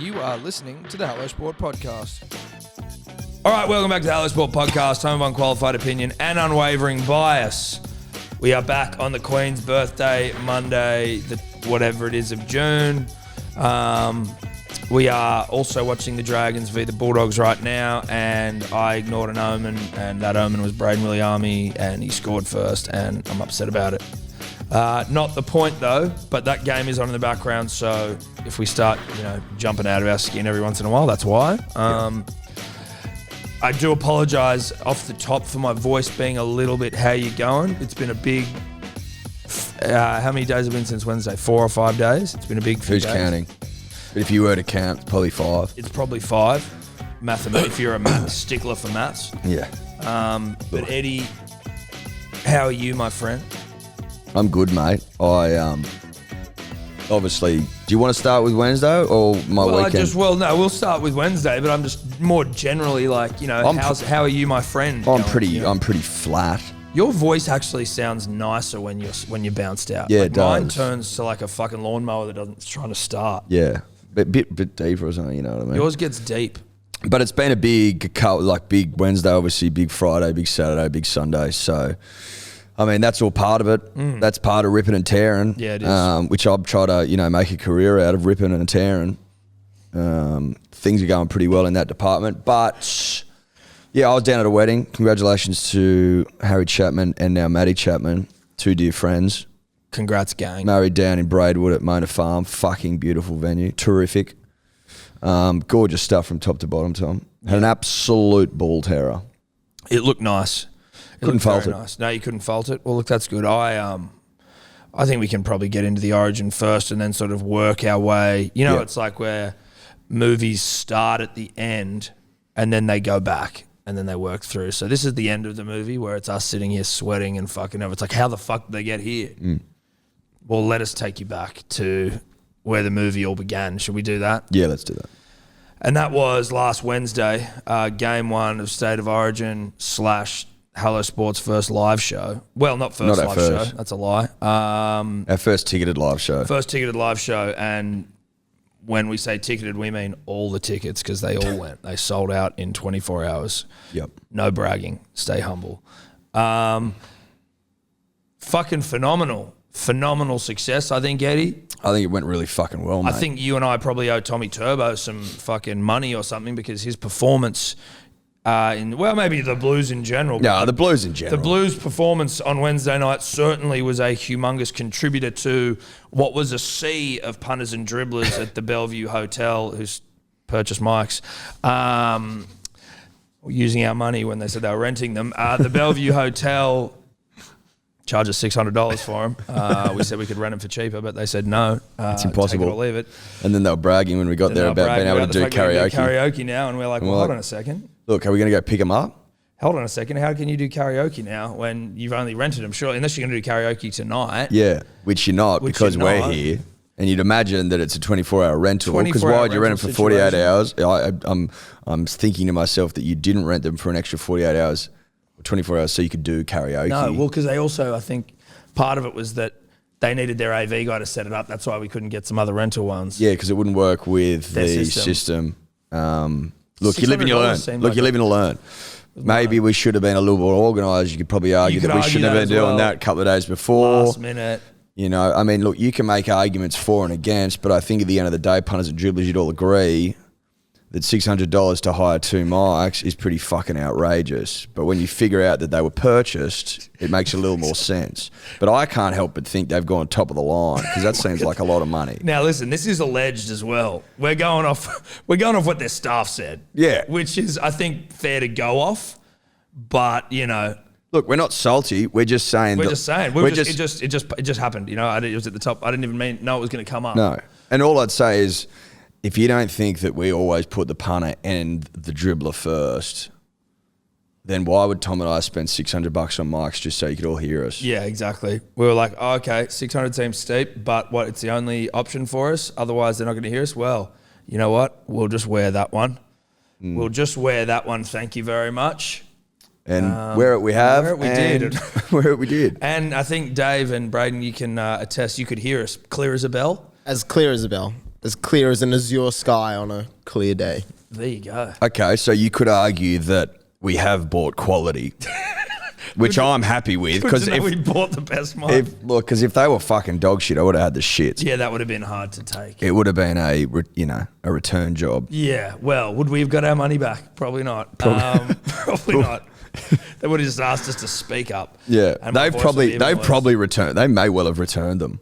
You are listening to the Hello Sport Podcast. All right, welcome back to the Hello Sport Podcast, home of unqualified opinion and unwavering bias. We are back on the Queen's birthday, Monday, the whatever it is of June. We are also watching the Dragons v the Bulldogs right now, and I ignored an omen, and that omen was Braden Williami, and he scored first, and I'm upset about it. Not the point though, but that game is on in the background, so if we start, jumping out of our skin every once in a while, that's why. I do apologise off the top for my voice being a little bit how you going. It's been a big, how many days have been since Wednesday? 4 or 5 days? It's been a big few days. Who's counting? But if you were to count, it's probably 5. It's probably 5. If you're a stickler for maths. Yeah. But Eddie, how are you, my friend? I'm good, mate. Obviously, do you want to start with Wednesday or my weekend? We'll start with Wednesday, but I'm just more generally like, how are you, my friend? I'm pretty flat. Your voice actually sounds nicer when you're bounced out. Yeah, it does. Mine turns to like a fucking lawnmower that's trying to start. Yeah, bit deeper or something, you know what I mean? Yours gets deep. But it's been a big Wednesday, obviously, big Friday, big Saturday, big Sunday, so... I mean, that's all part of it. That's part of ripping and tearing. Yeah, it is. Which I've tried to, make a career out of ripping and tearing. Things are going pretty well in that department. But, yeah, I was down at a wedding. Congratulations to Harry Chapman and now Maddie Chapman, 2 dear friends. Congrats, gang. Married down in Braidwood at Mona Farm. Fucking beautiful venue. Terrific. Gorgeous stuff from top to bottom, Tom. Had an absolute ball terror. It looked nice. Couldn't fault it. Nice. No, you couldn't fault it. Well, look, that's good. I think we can probably get into the origin first and then sort of work our way. It's like where movies start at the end and then they go back and then they work through. So this is the end of the movie where it's us sitting here sweating and fucking over. It's like, how the fuck did they get here? Well, let us take you back to where the movie all began. Should we do that? Yeah, let's do that. And that was last Wednesday, game 1 of State of Origin / Hello Sports' first live show. Well, not first live show. That's a lie. Our first ticketed live show. And when we say ticketed, we mean all the tickets because they all went. They sold out in 24 hours. Yep. No bragging. Stay humble. Fucking phenomenal. Phenomenal success, I think, Eddie. I think it went really fucking well, mate. I think you and I probably owe Tommy Turbo some fucking money or something because his performance... maybe the Blues in general. No, the Blues in general. The Blues' performance on Wednesday night certainly was a humongous contributor to what was a sea of punters and dribblers at the Bellevue Hotel who's purchased mics, using our money when they said they were renting them. The Bellevue Hotel charged us $600 for them. We said we could rent them for cheaper, but they said no. It's impossible. Take it or leave it. And then they were bragging when we got there about being able to do karaoke. Karaoke now, and we're like, hold on a second. Look, are we going to go pick them up? Hold on a second. How can you do karaoke now when you've only rented them? Surely, unless you're going to do karaoke tonight. Yeah, which you're not because we're here. And you'd imagine that it's a 24-hour rental. Because why would you rent them for 48 hours? I'm thinking to myself that you didn't rent them for an extra 48 hours or 24 hours so you could do karaoke. No, well, because they also, I think, part of it was that they needed their AV guy to set it up. That's why we couldn't get some other rental ones. Yeah, because it wouldn't work with the system. Look, you live and you learn. You live and you learn. Maybe we should have been a little more organised. You could probably argue that we shouldn't have been doing that a couple of days before. Last minute. Look, you can make arguments for and against, but I think at the end of the day, punters and dribblers, you'd all agree that $600 to hire 2 mics is pretty fucking outrageous. But when you figure out that they were purchased, it makes a little more sense. But I can't help but think they've gone top of the line because that seems like a lot of money. Now, listen, this is alleged as well. We're going off what their staff said. Yeah. Which is, I think, fair to go off. But, Look, we're not salty. We're just saying. It just happened. It was at the top. I didn't even know it was going to come up. No. And all I'd say is, if you don't think that we always put the punter and the dribbler first, then why would Tom and I spend $600 on mics just so you could all hear us? Yeah, exactly. We were like, oh, okay, 600 seems steep, but it's the only option for us. Otherwise, they're not going to hear us. Well, you know what? We'll just wear that one. We'll just wear that one. Thank you very much. And wear it we have. Wear it we did. Wear it we did. And I think Dave and Braden, you can attest, you could hear us clear as a bell. As clear as a bell. as clear as an azure sky on a clear day. There you go. Okay, so you could argue that we have bought quality, which I'm happy with. Because we bought the best mic. Because if they were fucking dog shit, I would have had the shits. Yeah, that would have been hard to take. It would have been a return job. Yeah, well, would we have got our money back? Probably not. Probably not. They would have just asked us to speak up. Yeah, And they've probably returned. They may well have returned them.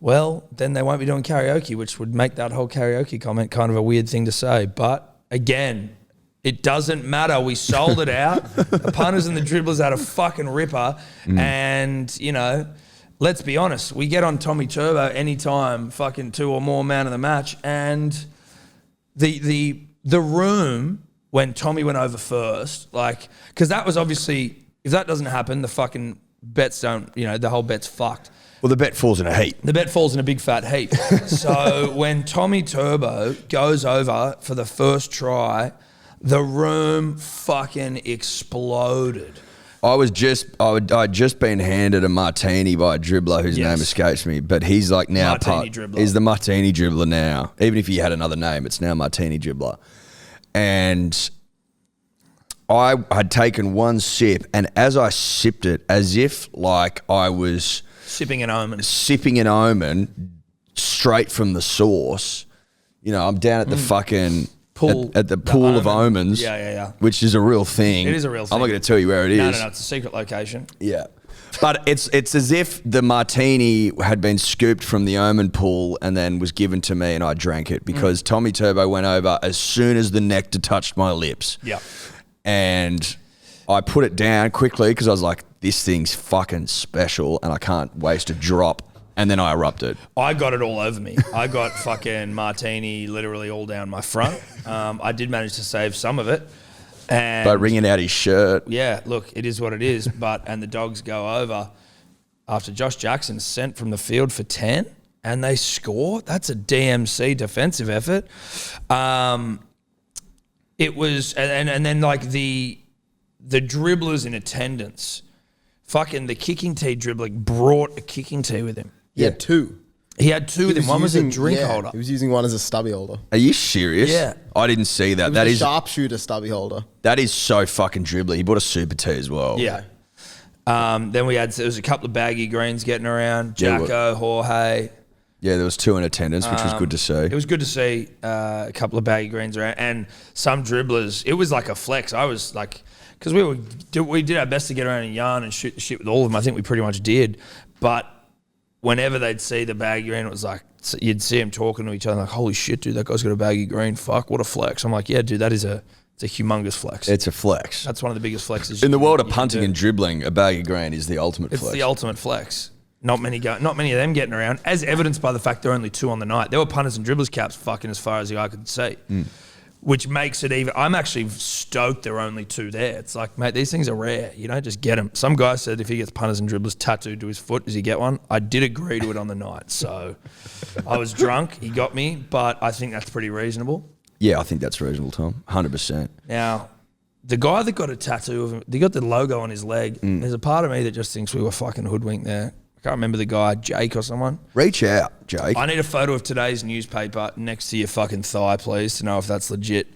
Well, then they won't be doing karaoke, which would make that whole karaoke comment kind of a weird thing to say. But again, it doesn't matter. We sold it out. The punters and the dribblers had a fucking ripper. And, let's be honest. We get on Tommy Turbo anytime, fucking 2 or more man of the match. And the room, when Tommy went over first, because that was obviously, if that doesn't happen, the fucking bets don't, the whole bet's fucked. Well, the bet falls in a heap. The bet falls in a big fat heap. So when Tommy Turbo goes over for the first try, the room fucking exploded. I'd just been handed a martini by a dribbler whose name escapes me, but he's like now he's the martini dribbler now. Even if he had another name, it's now martini dribbler. And I had taken one sip, and as I sipped it, as if like I was sipping an omen straight from the source. I'm down at the fucking pool at the pool of omens. Yeah. Which is a real thing. It is a real thing. I'm not going to tell you where it is. No, it's a secret location. Yeah. But it's as if the martini had been scooped from the omen pool and then was given to me and I drank it because Tommy Turbo went over as soon as the nectar touched my lips. Yeah. And I put it down quickly because I was like, this thing's fucking special and I can't waste a drop. And then I erupted. I got it all over me. I got fucking martini literally all down my front. I did manage to save some of it. And by wringing out his shirt. Yeah, look, it is what it is. And the Dogs go over after Josh Jackson's sent from the field for 10 and they score. That's a DMC defensive effort. It was, and then like the dribblers in attendance, fucking the kicking tee dribbler brought a kicking tee with him. He had 2. He had 2 with him. One was a drink holder. He was using one as a stubby holder. Are you serious? Yeah. I didn't see that. That is a sharpshooter stubby holder. That is so fucking dribbly. He bought a super tee as well. Yeah. Then there was a couple of baggy greens getting around. Jacko, Jorge. Yeah, there was 2 in attendance, which was good to see. It was good to see a couple of baggy greens around and some dribblers. It was like a flex. I was like, because we did our best to get around and yarn and shoot the shit with all of them. I think we pretty much did. But whenever they'd see the baggy green, it was like, you'd see them talking to each other like, holy shit, dude, that guy's got a baggy green. Fuck, what a flex. I'm like, yeah, dude, it's a humongous flex. It's a flex. That's one of the biggest flexes. In the world of punting and dribbling, a baggy green is the ultimate flex. It's the ultimate flex. Not many of them getting around, as evidenced by the fact there were only 2 on the night. There were punters and dribblers caps fucking as far as the eye could see. Which makes it even. I'm actually stoked there are only 2 there. It's like, mate, these things are rare. You don't just get them. Some guy said if he gets punters and dribblers tattooed to his foot, does he get one? I did agree to it on the night. So I was drunk. He got me, but I think that's pretty reasonable. Yeah, I think that's reasonable, Tom. 100%. Now, the guy that got a tattoo of him, they got the logo on his leg. There's a part of me that just thinks we were fucking hoodwinked there. I can't remember the guy, Jake or someone. Reach out, Jake. I need a photo of today's newspaper next to your fucking thigh, please, to know if that's legit.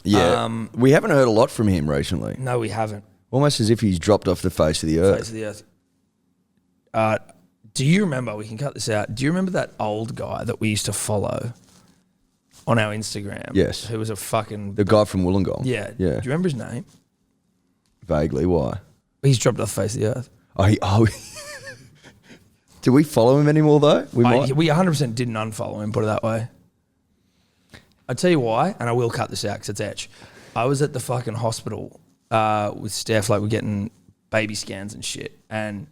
Yeah. We haven't heard a lot from him recently. No, we haven't. Almost as if he's dropped off the face of the earth. Face of the earth. Do you remember, we can cut this out, do you remember that old guy that we used to follow on our Instagram? Yes. Who was a fucking... The guy from Wollongong. Yeah. Yeah. Do you remember his name? Vaguely, why? He's dropped off the face of the earth. Do we follow him anymore though? We 100% didn't unfollow him, put it that way. I'll tell you why, and I will cut this out because it's etch. I was at the fucking hospital with Steph, like we're getting baby scans and shit, and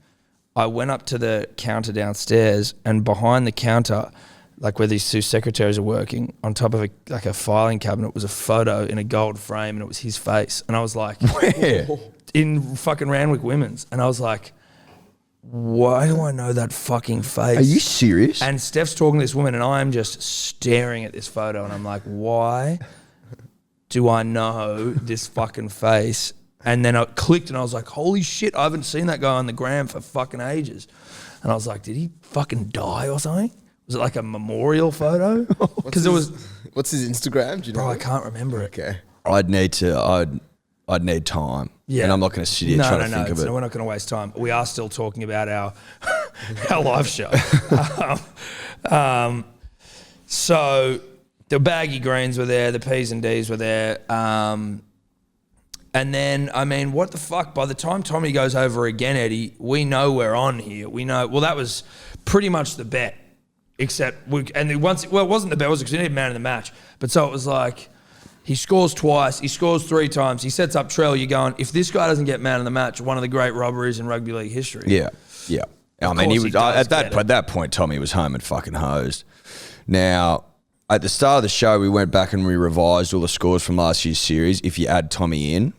I went up to the counter downstairs, and behind the counter, like where these 2 secretaries are working, on top of a filing cabinet was a photo in a gold frame, and it was his face. And I was like... Where? In fucking Randwick Women's. And I was like... Why do I know that fucking face? Are you serious? And Steph's talking to this woman and I'm just staring at this photo and I'm like, why do I know this fucking face? And then I clicked and I was like, holy shit, I haven't seen that guy on the gram for fucking ages. And I was like, did he fucking die or something? Was it like a memorial photo? Because it was. What's his Instagram? Do you know? Bro, I can't remember it. Okay. I'd need time. Yeah. And I'm not going to sit here trying to think of it. No, we're not going to waste time. We are still talking about our our live show. So the baggy greens were there, the P's and D's were there. And then, I mean, what the fuck? By the time Tommy goes over again, Eddie, we know we're on here. We know, well, that was pretty much the bet. Except, it wasn't the bet, was it? Because we needed man of the match. But so it was like, he scores twice, he scores 3 times, he sets up Trell, you're going, if this guy doesn't get man of the match, one of the great robberies in rugby league history. Yeah. I mean, he was at that point, Tommy was home and fucking hosed. Now, at the start of the show, we went back and we revised all the scores from last year's series. If you add Tommy in,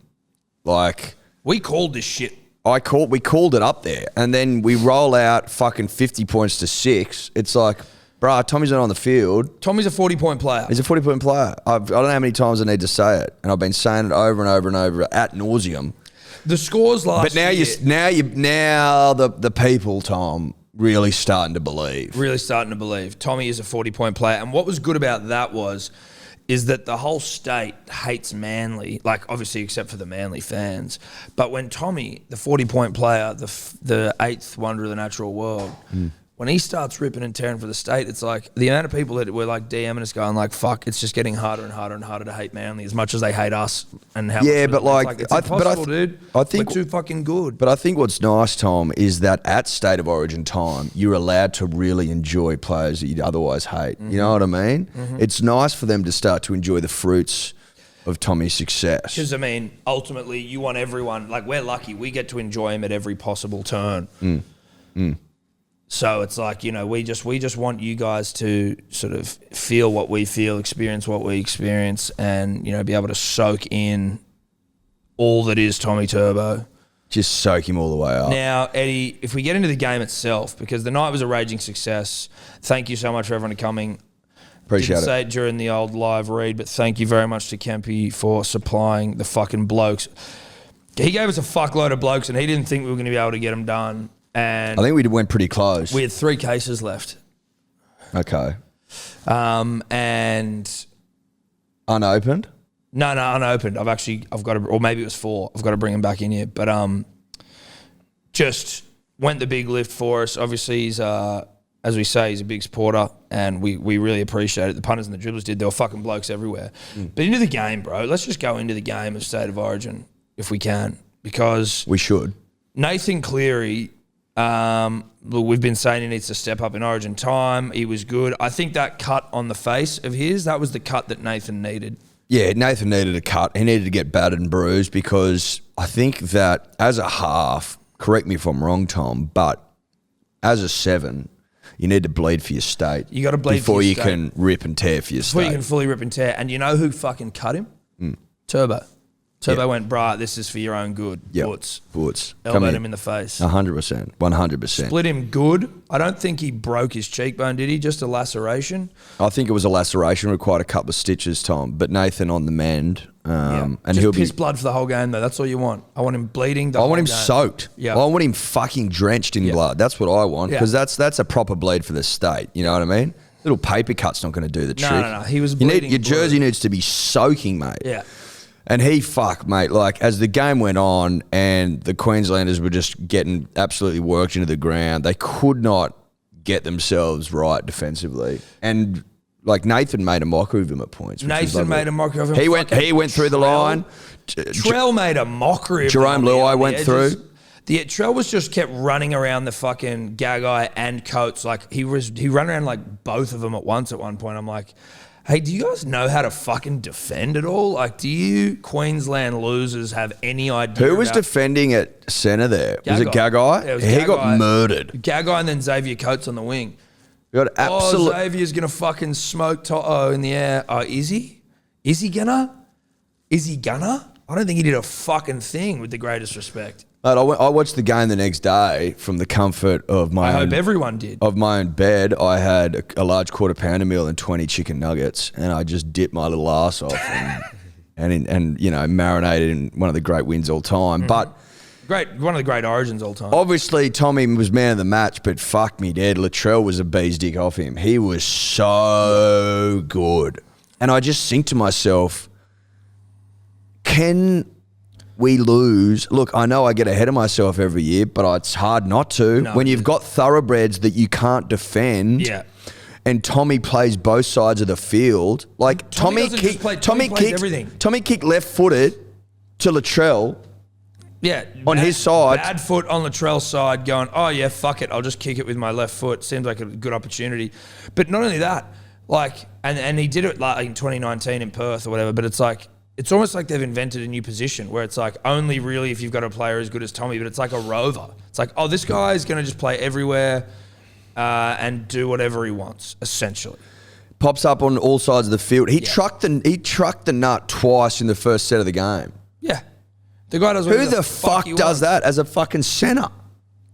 like... We called this shit. We called it up there. And then we roll out fucking 50 points to 6. It's like, bruh, Tommy's not on the field. Tommy's a 40-point player. He's a 40-point player. I don't know how many times I need to say it. And I've been saying it over and over and over ad nauseum. The scores last year... But now the people, Tom, really starting to believe. Really starting to believe. Tommy is a 40-point player. And what was good about that is that the whole state hates Manly, like obviously except for the Manly fans. But when Tommy, the 40-point player, the 8th wonder of the natural world, when he starts ripping and tearing for the state, it's like the amount of people that were like DMing us going like, fuck, it's just getting harder and harder and harder to hate Manly as much as they hate us. And how yeah, but like, it's impossible, dude. I think we're too fucking good. But I think what's nice, Tom, is that at State of Origin time, you're allowed to really enjoy players that you'd otherwise hate. You know what I mean? It's nice for them to start to enjoy the fruits of Tommy's success. Because, I mean, ultimately, you want everyone, like we're lucky, we get to enjoy him at every possible turn. So it's like, you know, we just want you guys to sort of feel what we feel, experience what we experience, and, you know, be able to soak in all that is Tommy Turbo. Just soak him all the way up. Now, Eddie, if we get into the game itself, because the night was a raging success, thank you so much for everyone coming. Appreciate Didn't it. say it during the old live read, but thank you very much to Kempy for supplying the fucking blokes. He gave us a fuckload of blokes, and he didn't think we were going to be able to get them done. And I think we went pretty close. we had 3 cases left. Okay. And Unopened? no, unopened. I've got to, or maybe it was 4. I've got to bring him back in here. But just went the big lift for us. Obviously, he's as we say, he's a big supporter, and we really appreciate it. The punters and the dribblers did. There were fucking blokes everywhere. But into the game, bro. Let's just go into the game of State of Origin if we can, because We should. Nathan Cleary. Look, we've been saying he needs to step up in Origin time. He was good. I think that cut on the face of his, that was the cut that Nathan needed. Yeah, Nathan needed a cut. He needed to get battered and bruised because I think that as a half, correct me if I'm wrong, Tom, but as a 7, you need to bleed for your state. You got to bleed before for your you state. can rip and tear for your Before state. you can fully rip and tear. And you know who fucking cut him? Turbo. Turbo went, bruh, this is for your own good. Yep. Boots. Come Elbowed here. him in the face. 100%. 100%. Split him good. I don't think he broke his cheekbone, did he? Just a laceration. I think it was a laceration, required a couple of stitches, Tom. But Nathan on the mend. And just he'll piss be. blood for the whole game, though. That's all you want. I want him bleeding. I want him soaked. Yeah. I want him fucking drenched in blood. That's what I want. Because that's a proper bleed for the state. You know what I mean? Little paper cut's not going to do the trick. No. He was bleeding. Your jersey needs to be soaking, mate. Yeah. And mate, like as the game went on and the Queenslanders were just getting absolutely worked into the ground, they could not get themselves right defensively. And like Nathan made a mockery of him at points. Nathan made a mockery of him. He went through the line. Trell made a mockery of him. Jerome Luai went through. Trell was just kept running around the fucking Gagai and Coates. Like he ran around like both of them at once at one point. I'm like, hey, do you guys know how to fucking defend at all? Like, do you Queensland losers have any idea? Who was defending at centre there? Gagai. Was it Gagai? Yeah, it was He Gagai. got murdered. Gagai and then Xavier Coates on the wing. Absolute. Xavier's going to fucking smoke Toto in the air. Oh, is he? Is he gonna? I don't think he did a fucking thing, with the greatest respect. Mate, I watched the game the next day from the comfort of my I own. hope everyone did. Of my own bed. I had a large quarter pounder meal and 20 chicken nuggets, and I just dipped my little ass off and you know, marinated in one of the great wins all time. But Great, one of the great origins all time. Obviously, Tommy was man of the match, but fuck me dead. Latrell was a bee's dick off him. He was so good. And I just think to myself, can we lose? Look, I know I get ahead of myself every year, but it's hard not to. No, when you've got thoroughbreds that you can't defend. Yeah. And Tommy plays both sides of the field. Like Tommy plays everything. Tommy kicked left-footed to Latrell. Yeah. On his side. Bad foot on Latrell's side going, oh, yeah, fuck it. I'll just kick it with my left foot. Seems like a good opportunity. But not only that, like, and he did it like in 2019 in Perth or whatever, but it's like, it's almost like they've invented a new position where it's like only really if you've got a player as good as Tommy, but it's like a rover. It's like, oh, this guy is going to just play everywhere and do whatever he wants, essentially. Pops up on all sides of the field. He trucked the nut twice in the first set of the game. Yeah. The guy does Who whatever the fuck he does wants. that as a fucking centre?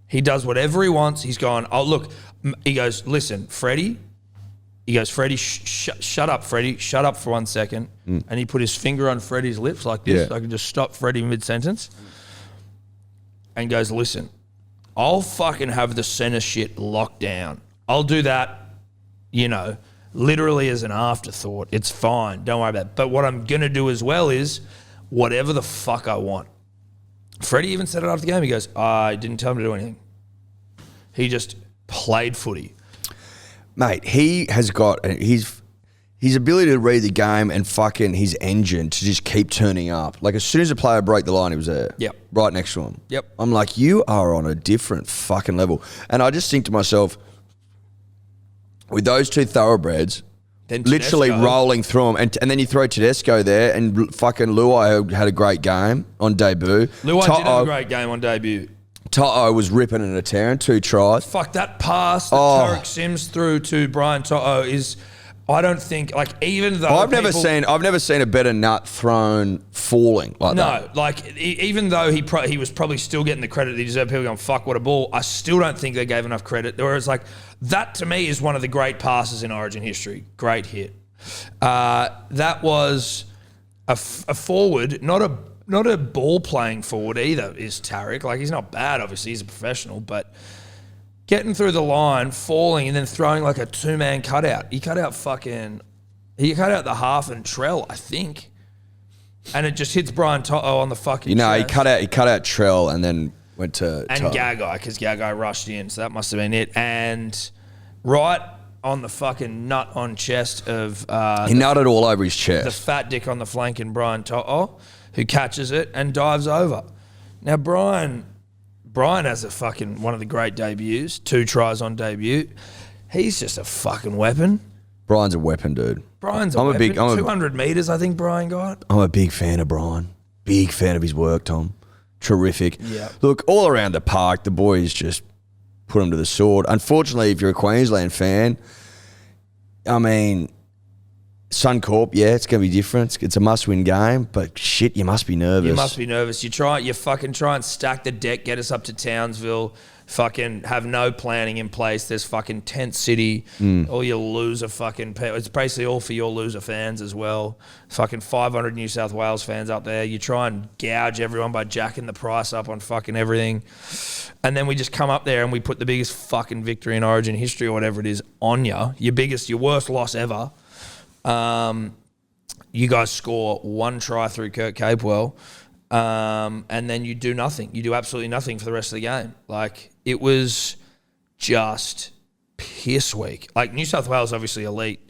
He does whatever he wants. He's gone, oh, look. He goes, listen, Freddie. He goes, Freddie, shut up, Freddie. Shut up for 1 second. And he put his finger on Freddie's lips like this. Yeah. I can just stop Freddie mid-sentence. And goes, listen, I'll fucking have the centre shit locked down. I'll do that, literally as an afterthought. It's fine. Don't worry about it. But what I'm going to do as well is whatever the fuck I want. Freddie even said it after the game. He goes, I didn't tell him to do anything. He just played footy. Mate, he has got his ability to read the game and fucking his engine to just keep turning up. Like as soon as a player broke the line, he was there. Yep. Right next to him. Yep. I'm like, you are on a different fucking level. And I just think to myself, with those two thoroughbreds, Then literally Tedesco. rolling through them, and then you throw Tedesco there, and fucking Luai had a great game on debut. Luai did have a great game on debut. Toto was ripping and a tearing, 2 tries. Fuck, that pass that Tarek Sims threw to Brian Toto is, I don't think, like, even though I've never seen a better nut thrown falling like that. No, like, even though he was probably still getting the credit that he deserved, people going, fuck, what a ball, I still don't think they gave enough credit. Whereas, like, that to me is one of the great passes in Origin history. Great hit. That was a forward, not a ball-playing forward either, is Tarek. Like, he's not bad, obviously. He's a professional, but getting through the line, falling, and then throwing like a 2-man cutout. He cut out the half and Trell, I think. And it just hits Brian Toto on the fucking chest. He cut out Trell and then went to And Toto. Gagai, because Gagai rushed in, so that must have been it. And right on the fucking nut on chest of... he nutted all over his the chest. fat dick on the flank in Brian Toto, who catches it and dives over. Now, Brian has a fucking one of the great debuts, 2 tries on debut. He's just a fucking weapon. Brian's a weapon, dude. Brian's a weapon. 200 metres, I think Brian got. I'm a big fan of Brian. Big fan of his work, Tom. Terrific. Yeah. Look, all around the park, the boys just put him to the sword. Unfortunately, if you're a Queensland fan, I mean, Suncorp, yeah, it's going to be different. It's a must-win game, but shit, you must be nervous. You must be nervous. You fucking try and stack the deck, get us up to Townsville, fucking have no planning in place. There's fucking tent city, all your loser fucking... It's basically all for your loser fans as well. Fucking 500 New South Wales fans up there. You try and gouge everyone by jacking the price up on fucking everything. And then we just come up there and we put the biggest fucking victory in Origin history or whatever it is on you. Your worst loss ever. You guys score 1 try through Kurt Capewell, and then you do nothing. You do absolutely nothing for the rest of the game. Like, it was just piss weak. Like, New South Wales obviously elite,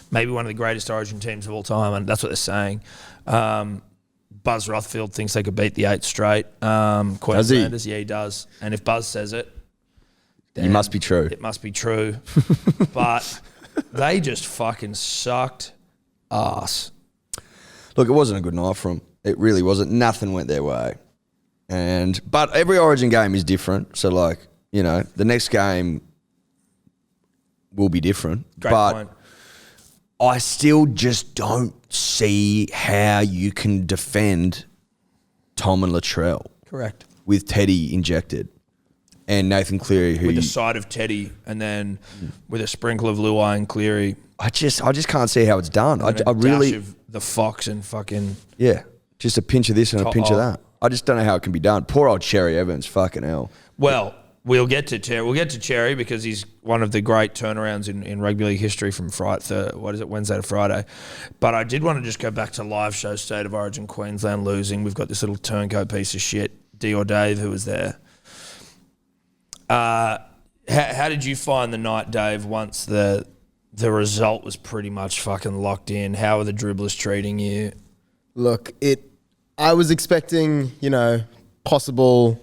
maybe one of the greatest Origin teams of all time, and that's what they're saying. Buzz Rothfield thinks they could beat the 8 straight. Queenslanders, yeah, he does. And if Buzz says it, then it must be true. It must be true. But they just fucking sucked ass. Look, it wasn't a good night for them. It really wasn't. Nothing went their way. But every Origin game is different. So, like, the next game will be different. Great point. I still just don't see how you can defend Tom and Latrell. Correct. With Teddy injected. And Nathan Cleary, who... With the side of Teddy and then with a sprinkle of Luai and Cleary. I just can't see how it's done. I And a really... dash of the Fox and fucking... Yeah. Just a pinch of this and a pinch of that. I just don't know how it can be done. Poor old Cherry Evans, fucking hell. Well, we'll get to Cherry because he's one of the great turnarounds in rugby league history from Wednesday to Friday. But I did want to just go back to live show State of Origin Queensland losing. We've got this little turncoat piece of shit, D or Dave, who was there. How did you find the night, Dave, once the result was pretty much fucking locked in? How are the dribblers treating you? Look, I was expecting, possible,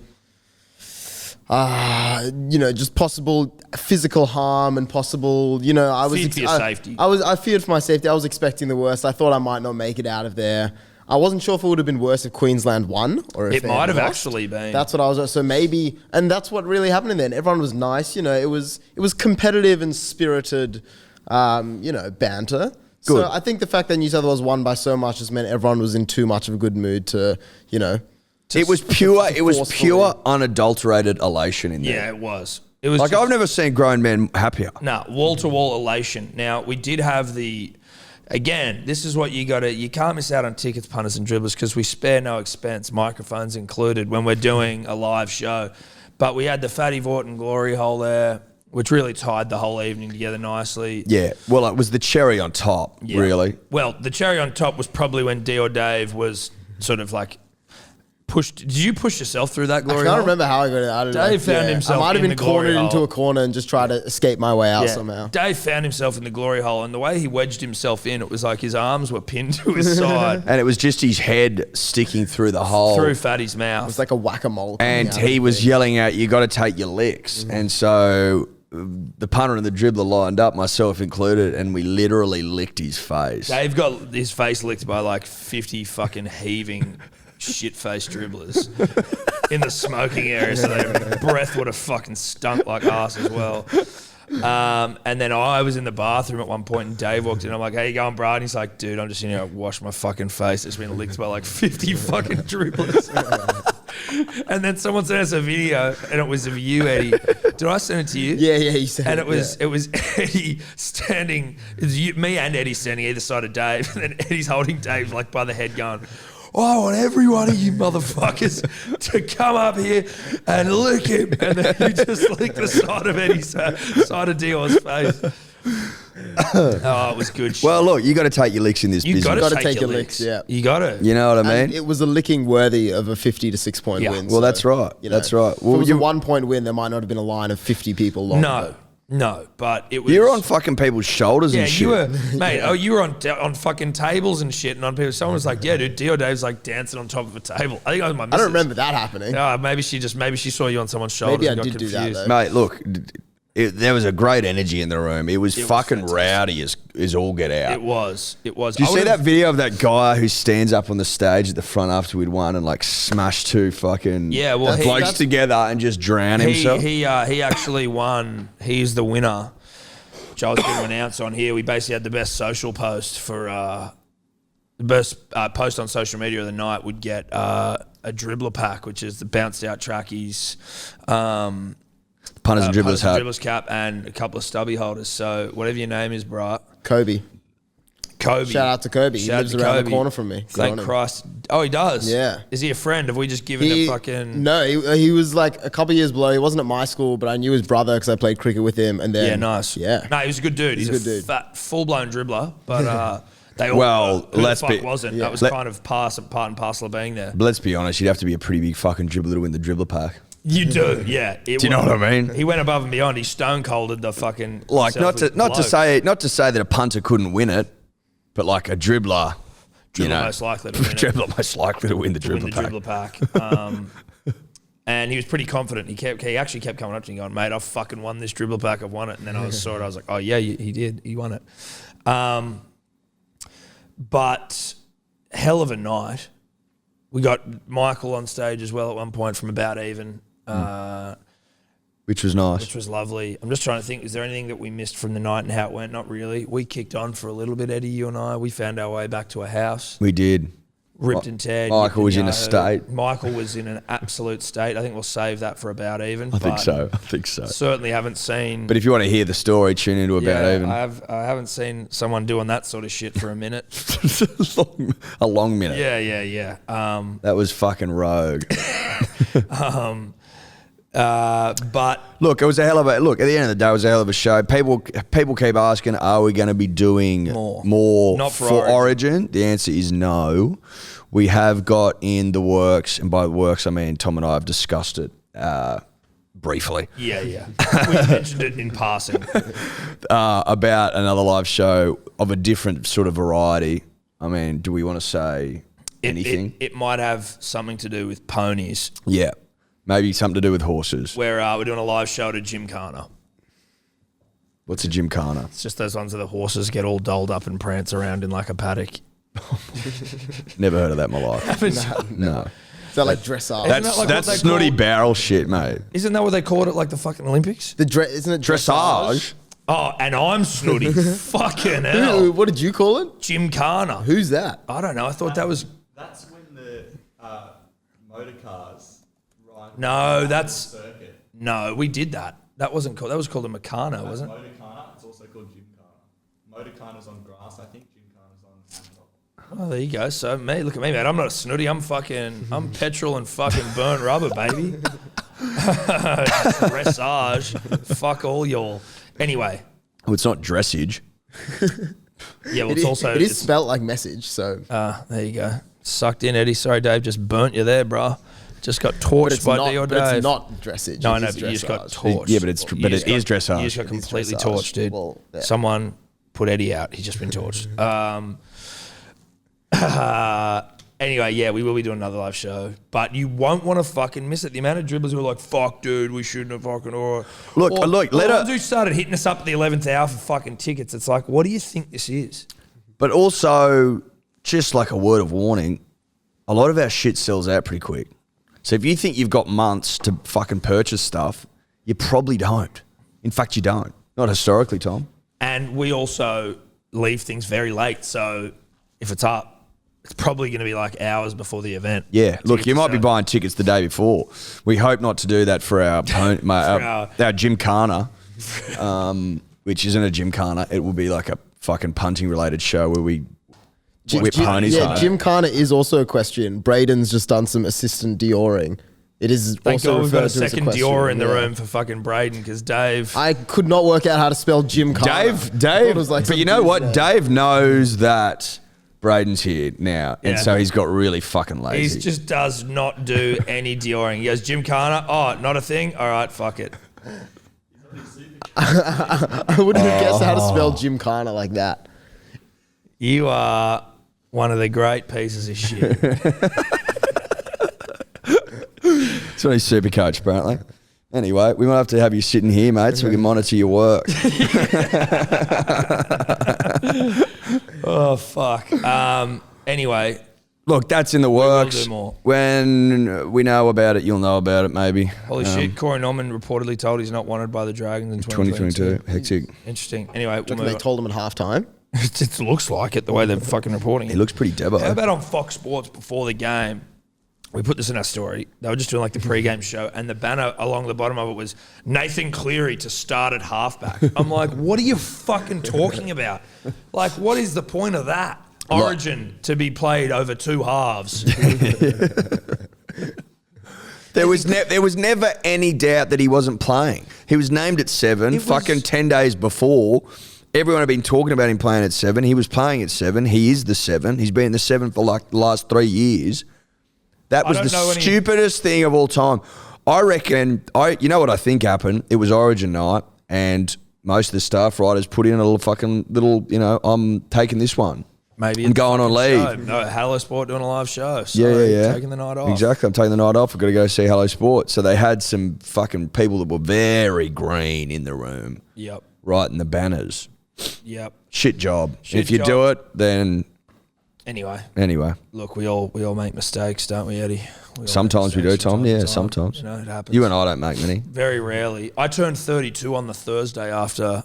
just possible physical harm and possible, I was Feared for your safety. I feared for my safety. I was expecting the worst. I thought I might not make it out of there. I wasn't sure if it would have been worse if Queensland won or if It they might have lost. actually been. That's what I was. So maybe, and that's what really happened then. Everyone was nice. It was competitive and spirited, banter. Good. So I think the fact that New South Wales won by so much has meant everyone was in too much of a good mood to. It was pure, unadulterated elation in there. Yeah, it was. It was Like, I've never seen grown men happier. wall-to-wall elation. Now, we did have again, this is what you can't miss out on tickets, punters and dribblers, because we spare no expense, microphones included, when we're doing a live show. But we had the Fatty Vorton glory hole there, which really tied the whole evening together nicely. Yeah, well, it was the cherry on top, Yeah. really. Well, the cherry on top was probably when D or Dave was sort of like pushed. Did you push yourself through that glory I can't hole? remember how I got it. I don't know. Dave found himself I might have in been the glory cornered into hole. a corner and just tried to escape my way out Yeah. somehow. Dave found himself in the glory hole, and the way he wedged himself in, it was like his arms were pinned to his side And it was just his head sticking through the hole. through Fatty's mouth. It was like a whack-a-mole. And he was yelling out, "You got to take your licks." And so the punter and the dribbler lined up, myself included, and we literally licked his face. Dave got his face licked by like 50 fucking heaving shit-faced dribblers in the smoking area, so their breath would have fucking stunk like ass as well. And then I was in the bathroom at one point, and Dave walked in. I'm like, "How you going, bro?" And he's like, "Dude, I'm just in here to wash my fucking face. It's been licked by like 50 fucking dribblers." And then someone sent us a video, and it was of you, Eddie. Did I send it to you? Yeah, you said And it. it was Eddie standing, it was me and Eddie standing either side of Dave, and then Eddie's holding Dave like by the head going, "I want every one of you motherfuckers to come up here and lick him." And then he just licked the side of Eddie's side of Dior's face. Oh, it was good shit. Well, look, you got to take your licks in this You business. got to Gotta take your licks. yeah. You got to. You know what I mean? And it was a licking worthy of a 50 to 6 point Yeah. win. Well, that's right. That's right. If Well, it was you- a 1 point win, there might not have been a line of 50 people long. No, but it was. You're on fucking people's shoulders Yeah, and shit. you were, mate. Oh, you were on fucking tables and shit, and on people. Someone was like, "Yeah, dude, Dio Dave's like dancing on top of a table." I think I was my I missus. don't remember that happening. Maybe she saw you on someone's shoulders. Maybe and I got did do that, confused. though. Mate, look, there was a great energy in the room. It was fucking fantastic. rowdy as all get out. It was. Did you see that video of that guy who stands up on the stage at the front after we'd won and like smashed two fucking Yeah, well, blokes together and just drown himself? He actually won. He's the winner. Which I was going to announce on here. We basically had the best social post for the best post on social media of the night would get a dribbler pack, which is the bounced out trackies. Punters and dribblers hat. Dribbler's cap and a couple of stubby holders. So whatever your name is, bro. Kobe. Kobe. Shout out to Kobe. He Shout out lives to around Kobe. the corner from me. Thank Good on him. Christ. Oh, he does? Yeah. Is he a friend? Have we just given him fucking... No, he was like a couple years below. He wasn't at my school, but I knew his brother because I played cricket with him. And then Yeah, nice. Yeah. No, he was a good dude. He's a good dude. fat, full-blown dribbler, but they all Well, who the let's fuck be- wasn't. yeah. That was kind of part and parcel of being there. But let's be honest, you'd have to be a pretty big fucking dribbler to win the dribbler pack. You do, yeah. Do you know what I mean? He went above and beyond. He stone-colded the fucking... Like not to selfish say that a punter couldn't win it, but like a dribbler, you Dribbler know, most likely to win it. dribbler most likely to win the to win dribbler the pack. dribbler pack. And he was pretty confident. He actually kept coming up to me going, "Mate, I've fucking won this dribbler pack. I've won it." And then I saw it. I was like, "Oh yeah, he did. He won it." But hell of a night. We got Michael on stage as well at one point from about even, Which was nice. which was lovely. I'm just trying to think, is there anything that we missed from the night and how it went? Not really. We kicked on for a little bit, Eddie, you and I. We found our way back to a house. We did. ripped and teared. Michael was in a state. Michael was in an absolute state. I think we'll save that for About Even. I think so. Certainly haven't seen. But if you want to hear the story, tune into About Even. I haven't seen someone doing that sort of shit for a minute. A long minute. Yeah. That was fucking rogue. But look, it was a hell of a look. At the end of the day, it was a hell of a show. People keep asking, are we going to be doing more Not for Origin? The answer is no. We have got in the works, and by the works I mean Tom and I have discussed it briefly. Yeah. We mentioned it in passing. About another live show of a different sort of variety. I mean, do we want to say anything? It might have something to do with ponies. Yeah. Maybe something to do with horses. Where we're doing a live show at a gymkhana. What's a gymkhana? It's just those ones where the horses get all dolled up and prance around in like a paddock. Never heard of that in my life. No. Is that like dressage? That's snooty barrel shit, mate. Isn't that what they call it, like the fucking Olympics? Isn't it dressage? Oh, and I'm snooty. Fucking hell. What did you call it? Gymkhana. Who's that? I don't know. I thought that was... That's when the motor cars ride. No, that's... Circuit. No, we did that. That wasn't called... That was called a Meccano, wasn't it? Motorcana. It's also called Gymkhana. Motorcana's on grass, I think. Gymkhana's on asphalt. Oh, there you go. So look at me, mate. I'm not a snooty. I'm petrol and fucking burnt rubber, baby. Dressage. Fuck all y'all. Anyway. Oh, it's not dressage. Yeah, well, it is spelt like message, so. There you go. Sucked in, Eddie. Sorry, Dave. Just burnt you there, bro. Just got torched by D or Dave. But it's not dressage. No, I know, but you just got torched. Yeah, but it is dressage. You just got completely dressage. torched, dude. Well, yeah. Someone put Eddie out. He's just been torched. Anyway, yeah, we will be doing another live show, but you won't want to fucking miss it. The amount of dribblers who are like, "Fuck, dude, we shouldn't have fucking." Look. The ones who started hitting us up at the 11th hour for fucking tickets. It's like, what do you think this is? But also, just like a word of warning, a lot of our shit sells out pretty quick. So if you think you've got months to fucking purchase stuff, you probably don't. In fact, you don't. Not historically, Tom. And we also leave things very late. So if it's up, it's probably going to be like hours before the event. Yeah. Look, you might be buying tickets the day before. We hope not to do that for our our gymkhana, which isn't a gymkhana. It will be like a fucking punting related show where we whip ponies. Yeah, gymkhana is also a question. Braden's just done some assistant Dioring. It is Thank also God we've got a referred to as second question, Dior in the room for fucking Braden because Dave... I could not work out how to spell gymkhana. Dave, was like but you know what? Dave knows that Braden's here now, and so he's got really fucking lazy. He just does not do any Dioring. He goes, gymkhana? Oh, not a thing? All right, fuck it. I wouldn't have guessed how to spell gymkhana like that. You are one of the great pieces of shit. It's only super coach, apparently. Anyway, we might have to have you sitting here, mate, so we can monitor your work. Oh, fuck. Anyway. Look, that's in the works. We will do more. When we know about it, you'll know about it, maybe. Holy shit. Corey Norman reportedly told he's not wanted by the Dragons in 2022. Hectic. Interesting. Anyway, They told him at halftime. It looks like it, the way they're fucking reporting it. He looks pretty debo. How about on Fox Sports before the game? We put this in our story. They were just doing like the pre-game show, and the banner along the bottom of it was Nathan Cleary to start at halfback. I'm like, what are you fucking talking about? Like, what is the point of that? Origin to be played over two halves. There was never any doubt that he wasn't playing. He was named at 7, fucking 10 days before. Everyone had been talking about him playing at 7. He was playing at 7. He is the 7. He's been the 7 for like the last 3 years. That was the stupidest thing of all time. I reckon, you know what I think happened? It was Origin night, and most of the staff writers put in a little, I'm taking this one. Maybe I'm going on leave. Show. No, Hello Sport doing a live show. So Yeah. Taking the night off. Exactly. I'm taking the night off. I've got to go see Hello Sport. So they had some fucking people that were very green in the room. Yep. Writing the banners. Yep. Shit job. If you do it, then... Anyway. Look, we all make mistakes, don't we, Eddie? Sometimes we do, Tom. Yeah, sometimes. You know, it happens. You and I don't make many. Very rarely. I turned 32 on the Thursday after,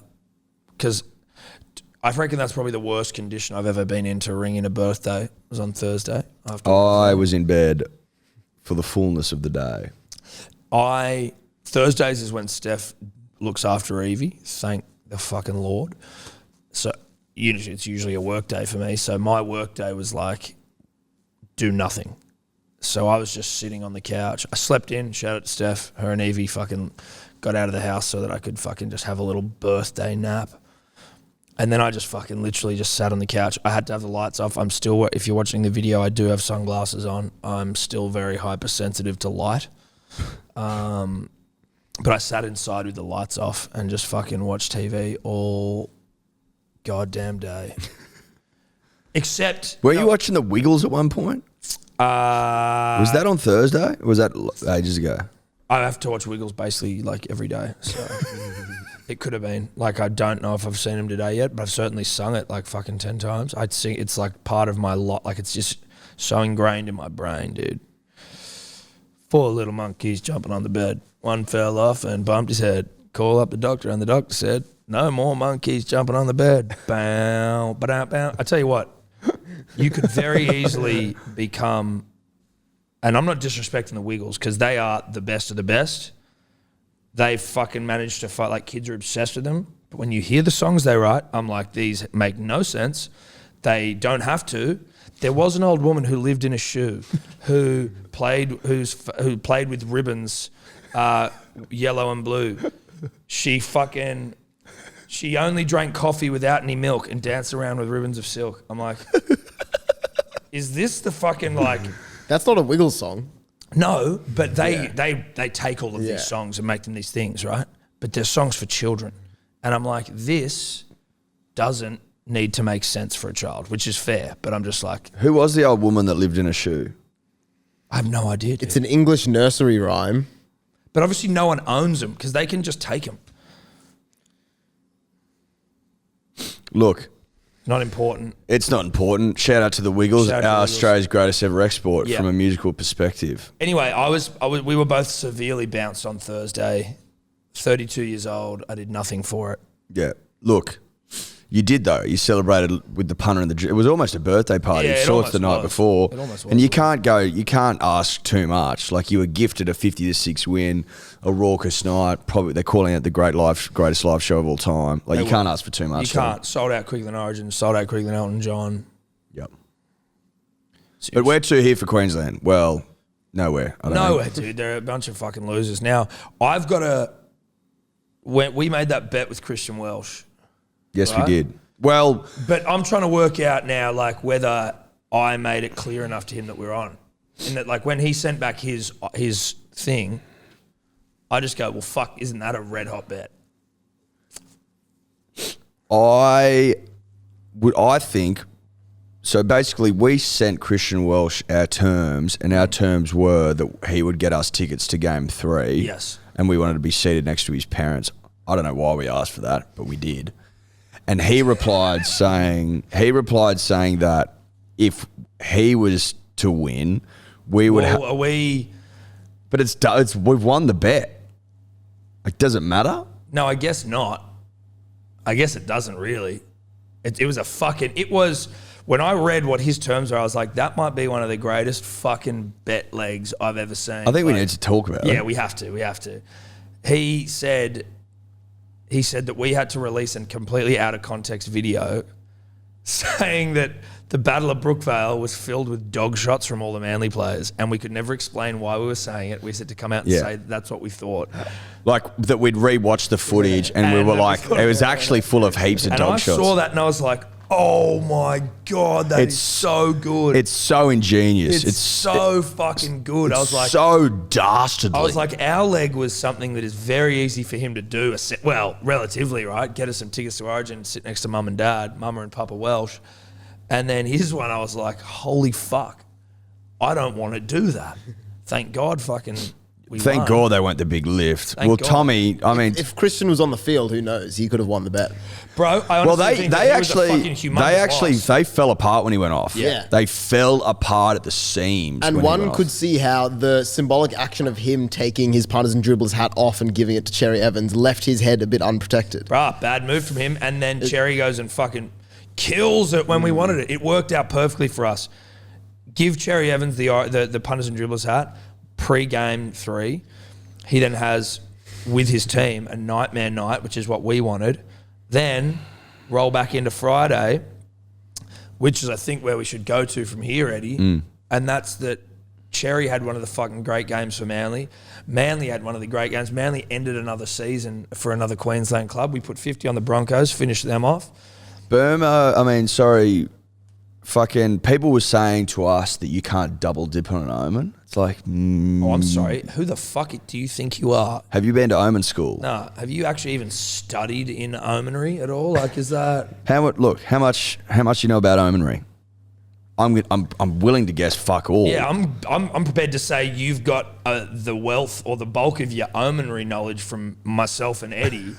because I reckon that's probably the worst condition I've ever been in to ring in a birthday. It was on Thursday. I was in bed for the fullness of the day. Thursdays is when Steph looks after Evie. Thank the fucking Lord. So it's usually a work day for me. So my work day was like, do nothing. So I was just sitting on the couch. I slept in, shout out to Steph. Her and Evie fucking got out of the house so that I could fucking just have a little birthday nap. And then I just fucking literally just sat on the couch. I had to have the lights off. I'm still, if you're watching the video, I do have sunglasses on. I'm still very hypersensitive to light. But I sat inside with the lights off and just fucking watched TV all goddamn day. Except... Were you watching the Wiggles at one point? Was that on Thursday? Or was that ages ago? I have to watch Wiggles basically like every day. So it could have been. Like, I don't know if I've seen him today yet, but I've certainly sung it like fucking 10 times. I'd sing, it's like part of my lot. Like, it's just so ingrained in my brain, dude. 4 little monkeys jumping on the bed. One fell off and bumped his head. Call up the doctor, and the doctor said, no more monkeys jumping on the bed. Bow, ba-dow, bow. I tell you what, you could very easily become, and I'm not disrespecting the Wiggles because they are the best of the best. They've fucking managed to fight, like, kids are obsessed with them. But when you hear the songs they write, I'm like, these make no sense. They don't have to. There was an old woman who lived in a shoe who played with ribbons, yellow and blue. She only drank coffee without any milk and danced around with ribbons of silk. I'm like, is this the fucking like... That's not a Wiggles song. No, but they take all of these songs and make them these things, right? But they're songs for children. And I'm like, this doesn't need to make sense for a child, which is fair. But I'm just like... Who was the old woman that lived in a shoe? I have no idea, dude. It's an English nursery rhyme. But obviously no one owns them because they can just take them. Look. Not important. It's not important. Shout out to the Wiggles, Shout out to the Wiggles. Australia's greatest ever export Yeah. from a musical perspective. Anyway, we were both severely bounced on Thursday. 32 years old. I did nothing for it. Yeah. Look, you did though. You celebrated with the punter and the... It was almost a birthday party. Yeah, You it saw it the night almost was. before. It almost was. And you can't ask too much. Like, you were gifted a 50-6 win, a raucous night. Probably they're calling it the greatest live show of all time. Like, you can't ask for too much. You can't. Sold out quicker than Origin. Sold out quicker than Elton John. Yep. But where to here for Queensland? Well, nowhere. I don't know. Nowhere, dude. They're a bunch of fucking losers. Now, I've got to... We made that bet with Christian Welch. Yes, Right? we did. Well... But I'm trying to work out now, like, whether I made it clear enough to him that we're on. And that, like, when he sent back his thing, I just go, well, fuck, isn't that a red hot bet? I think... So basically, we sent Christian Welch our terms, and our terms were that he would get us tickets to Game 3. Yes. And we wanted to be seated next to his parents. I don't know why we asked for that, but we did. And he replied saying that if he was to win, we would have... Are we... But we've won the bet. Like, does it matter? No, I guess not. I guess it doesn't really. It was a fucking... It was... When I read what his terms were, I was like, that might be one of the greatest fucking bet legs I've ever seen. I think we need to talk about it. Yeah, we have to. He said that we had to release a completely out of context video saying that the Battle of Brookvale was filled with dog shots from all the Manly players, and we could never explain why we were saying it. We said to come out and say that's what we thought. Like, that we'd rewatch the footage and we were like, it was actually full of heaps of dog shots. I saw that and I was like, oh my God, that is so good. It's so ingenious. It's so fucking good. I was like, so dastardly. I was like, our leg was something that is very easy for him to do. Well, relatively, right? Get us some tickets to Origin, sit next to mum and dad, mama and papa Welsh. And then his one, I was like, holy fuck, I don't want to do that. Thank God fucking Thank won. God they went the big lift. Thank Well, God. Tommy, I mean, If Christian was on the field, who knows? He could have won the bet. Bro, I well, honestly think that he was a fucking humongous loss. they fell apart when he went off. Yeah. They fell apart at the seams. And when he one went could off. see how the symbolic action of him taking his punters and dribblers hat off and giving it to Cherry Evans left his head a bit unprotected. Bruh, bad move from him. And then Cherry goes and fucking kills it when we wanted it. It worked out perfectly for us. Give Cherry Evans the punters and dribblers hat pre-game 3. He then has, with his team, a nightmare night, which is what we wanted. Then roll back into Friday, which is, I think, where we should go to from here, Eddie. And that's that Cherry had one of the fucking great games for Manly. Manly had one of the great games. Manly ended another season for another Queensland club. We put 50 on the Broncos, finished them off. Fucking people were saying to us that you can't double dip on an Omen. It's like, Oh, I'm sorry. Who the fuck do you think you are? have you been to Omen school? No, have you actually even studied in omenery at all? Like, is that... How much you know about Omenry? I'm willing to guess fuck all. Yeah, I'm prepared to say you've got the wealth or the bulk of your omenery knowledge from myself and Eddie,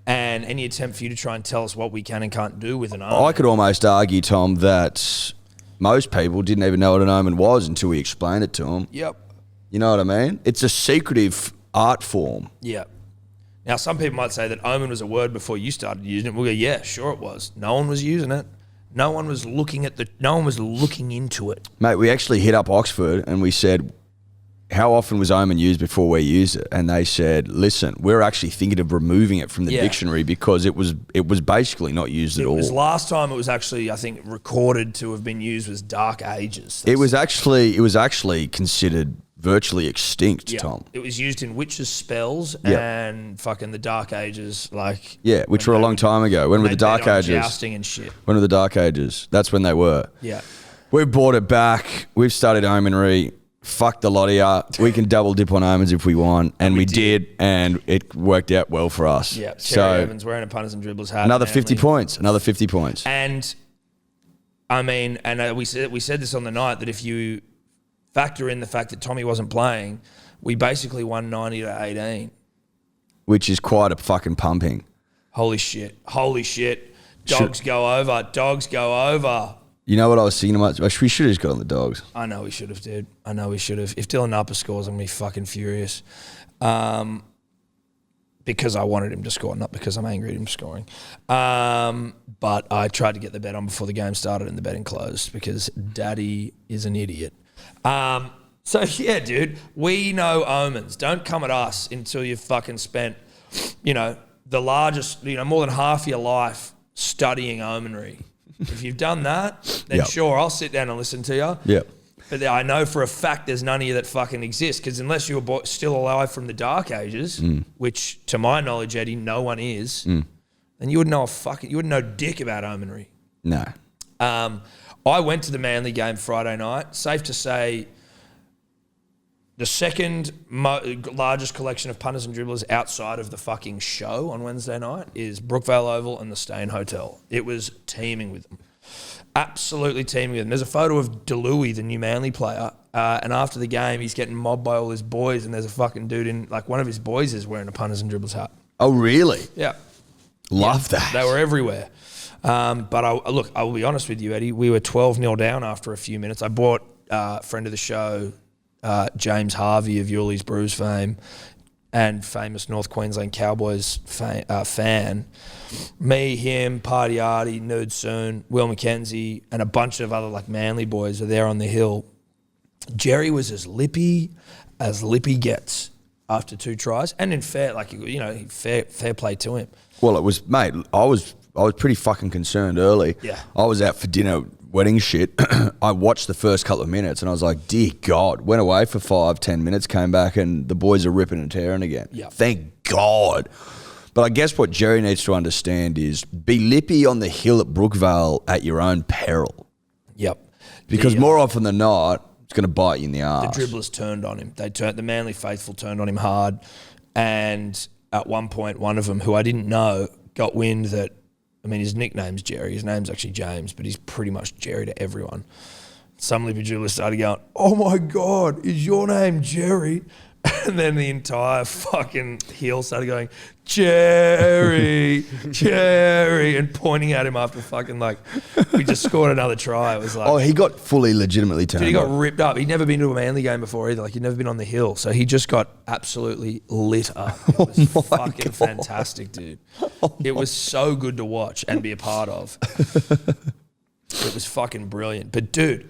and any attempt for you to try and tell us what we can and can't do with an omen. I could almost argue, Tom, that most people didn't even know what an omen was until we explained it to them. Yep. You know what I mean? It's a secretive art form. Yep. Now, some people might say that omen was a word before you started using it. We'll go, yeah, sure it was. No one was using it. No one was looking into it. Mate, we actually hit up Oxford and we said, how often was omen used before we used it? And they said, listen, we're actually thinking of removing it from the dictionary because it was basically not used at all. Last time it was actually, I think, recorded to have been used was Dark Ages. It was actually considered virtually extinct, Tom. It was used in witches' spells Yeah. and fucking the Dark Ages, like... Yeah, which were a long time ago. When were the Dark Ages? Jousting and shit. When were the Dark Ages? That's when they were. Yeah. We've brought it back. We've studied omenry. Fuck the lot of ya. We can double dip on omens if we want. And we did. And it worked out well for us. Yeah. Cherry So Evans wearing a punters and dribblers hat. another 50 Manly. points. Another 50 points. And, I mean, we said this on the night that if you factor in the fact that Tommy wasn't playing, we basically won 90-18. Which is quite a fucking pumping. Holy shit. Dogs go over. You know what I was thinking about? We should have just got on the dogs. I know we should have, dude. I know we should have. If Dylan Napa scores, I'm going to be fucking furious. Because I wanted him to score, not because I'm angry at him scoring. But I tried to get the bet on before the game started and the betting closed because Daddy is an idiot. So, yeah, dude, we know omens. Don't come at us until you've fucking spent, the largest, more than half your life studying omenry. If you've done that, then sure, I'll sit down and listen to you. Yeah. But I know for a fact there's none of you that fucking exist because unless you were still alive from the Dark Ages, which to my knowledge, Eddie, no one is, then you wouldn't know dick about omenry. No. I went to the Manly game Friday night. Safe to say, the second largest collection of punters and dribblers outside of the fucking show on Wednesday night is Brookvale Oval and the Stain Hotel. It was teeming with them. Absolutely teeming with them. There's a photo of DeLuey, the new Manly player, and after the game, he's getting mobbed by all his boys, and there's a fucking dude in, like, one of his boys is wearing a punters and dribblers hat. Oh, really? Yeah. Love that. They were everywhere. But I will be honest with you, Eddie. We were 12-0 down after a few minutes. I bought a friend of the show, James Harvey of Yuli's Brews fame and famous North Queensland Cowboys fan. Me, him, Party Artie, Nude Soon, Will McKenzie, and a bunch of other like Manly boys are there on the hill. Jerry was as lippy gets after 2 tries, and in fair play to him. Well, it was, mate, I was pretty fucking concerned early. Yeah. I was out for dinner, wedding shit. I watched the first couple of minutes and I was like, dear God. Went away for 5-10 minutes, came back and the boys are ripping and tearing again. Yeah. Thank God. But I guess what Jerry needs to understand is be lippy on the hill at Brookvale at your own peril. Yep. Because more often than not, it's going to bite you in the arse. The dribblers turned on him. The Manly faithful turned on him hard. And at one point, one of them, who I didn't know, got wind that, his nickname's Jerry. His name's actually James, but he's pretty much Jerry to everyone. Some lippy dribblers started going, "Oh my God, is your name Jerry?" And then the entire fucking hill started going, Jerry, Jerry, and pointing at him after fucking like, we just scored another try. It was like, Oh, he got fully legitimately turned dude, he got on. ripped up. He'd never been to a Manly game before either. Like, he'd never been on the hill. So he just got absolutely lit up. It was fucking fantastic, dude. It was so good to watch and be a part of. It was fucking brilliant. But, dude,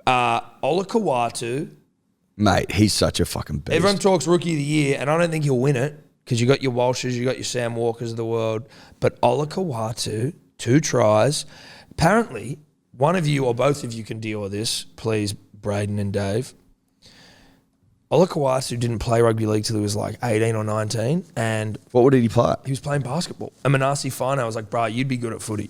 Ola Katu, Mate, he's such a fucking beast. everyone talks Rookie of the Year, and I don't think he'll win it because you got your Walshes, you got your Sam Walkers of the world. But Ola Katu, 2 tries. Apparently, one of you or both of you can deal with this, please, Braden and Dave. Ola Katu didn't play rugby league till he was like 18 or 19, and What did he play? he was playing basketball. And Manasi Fino was like, bro, you'd be good at footy.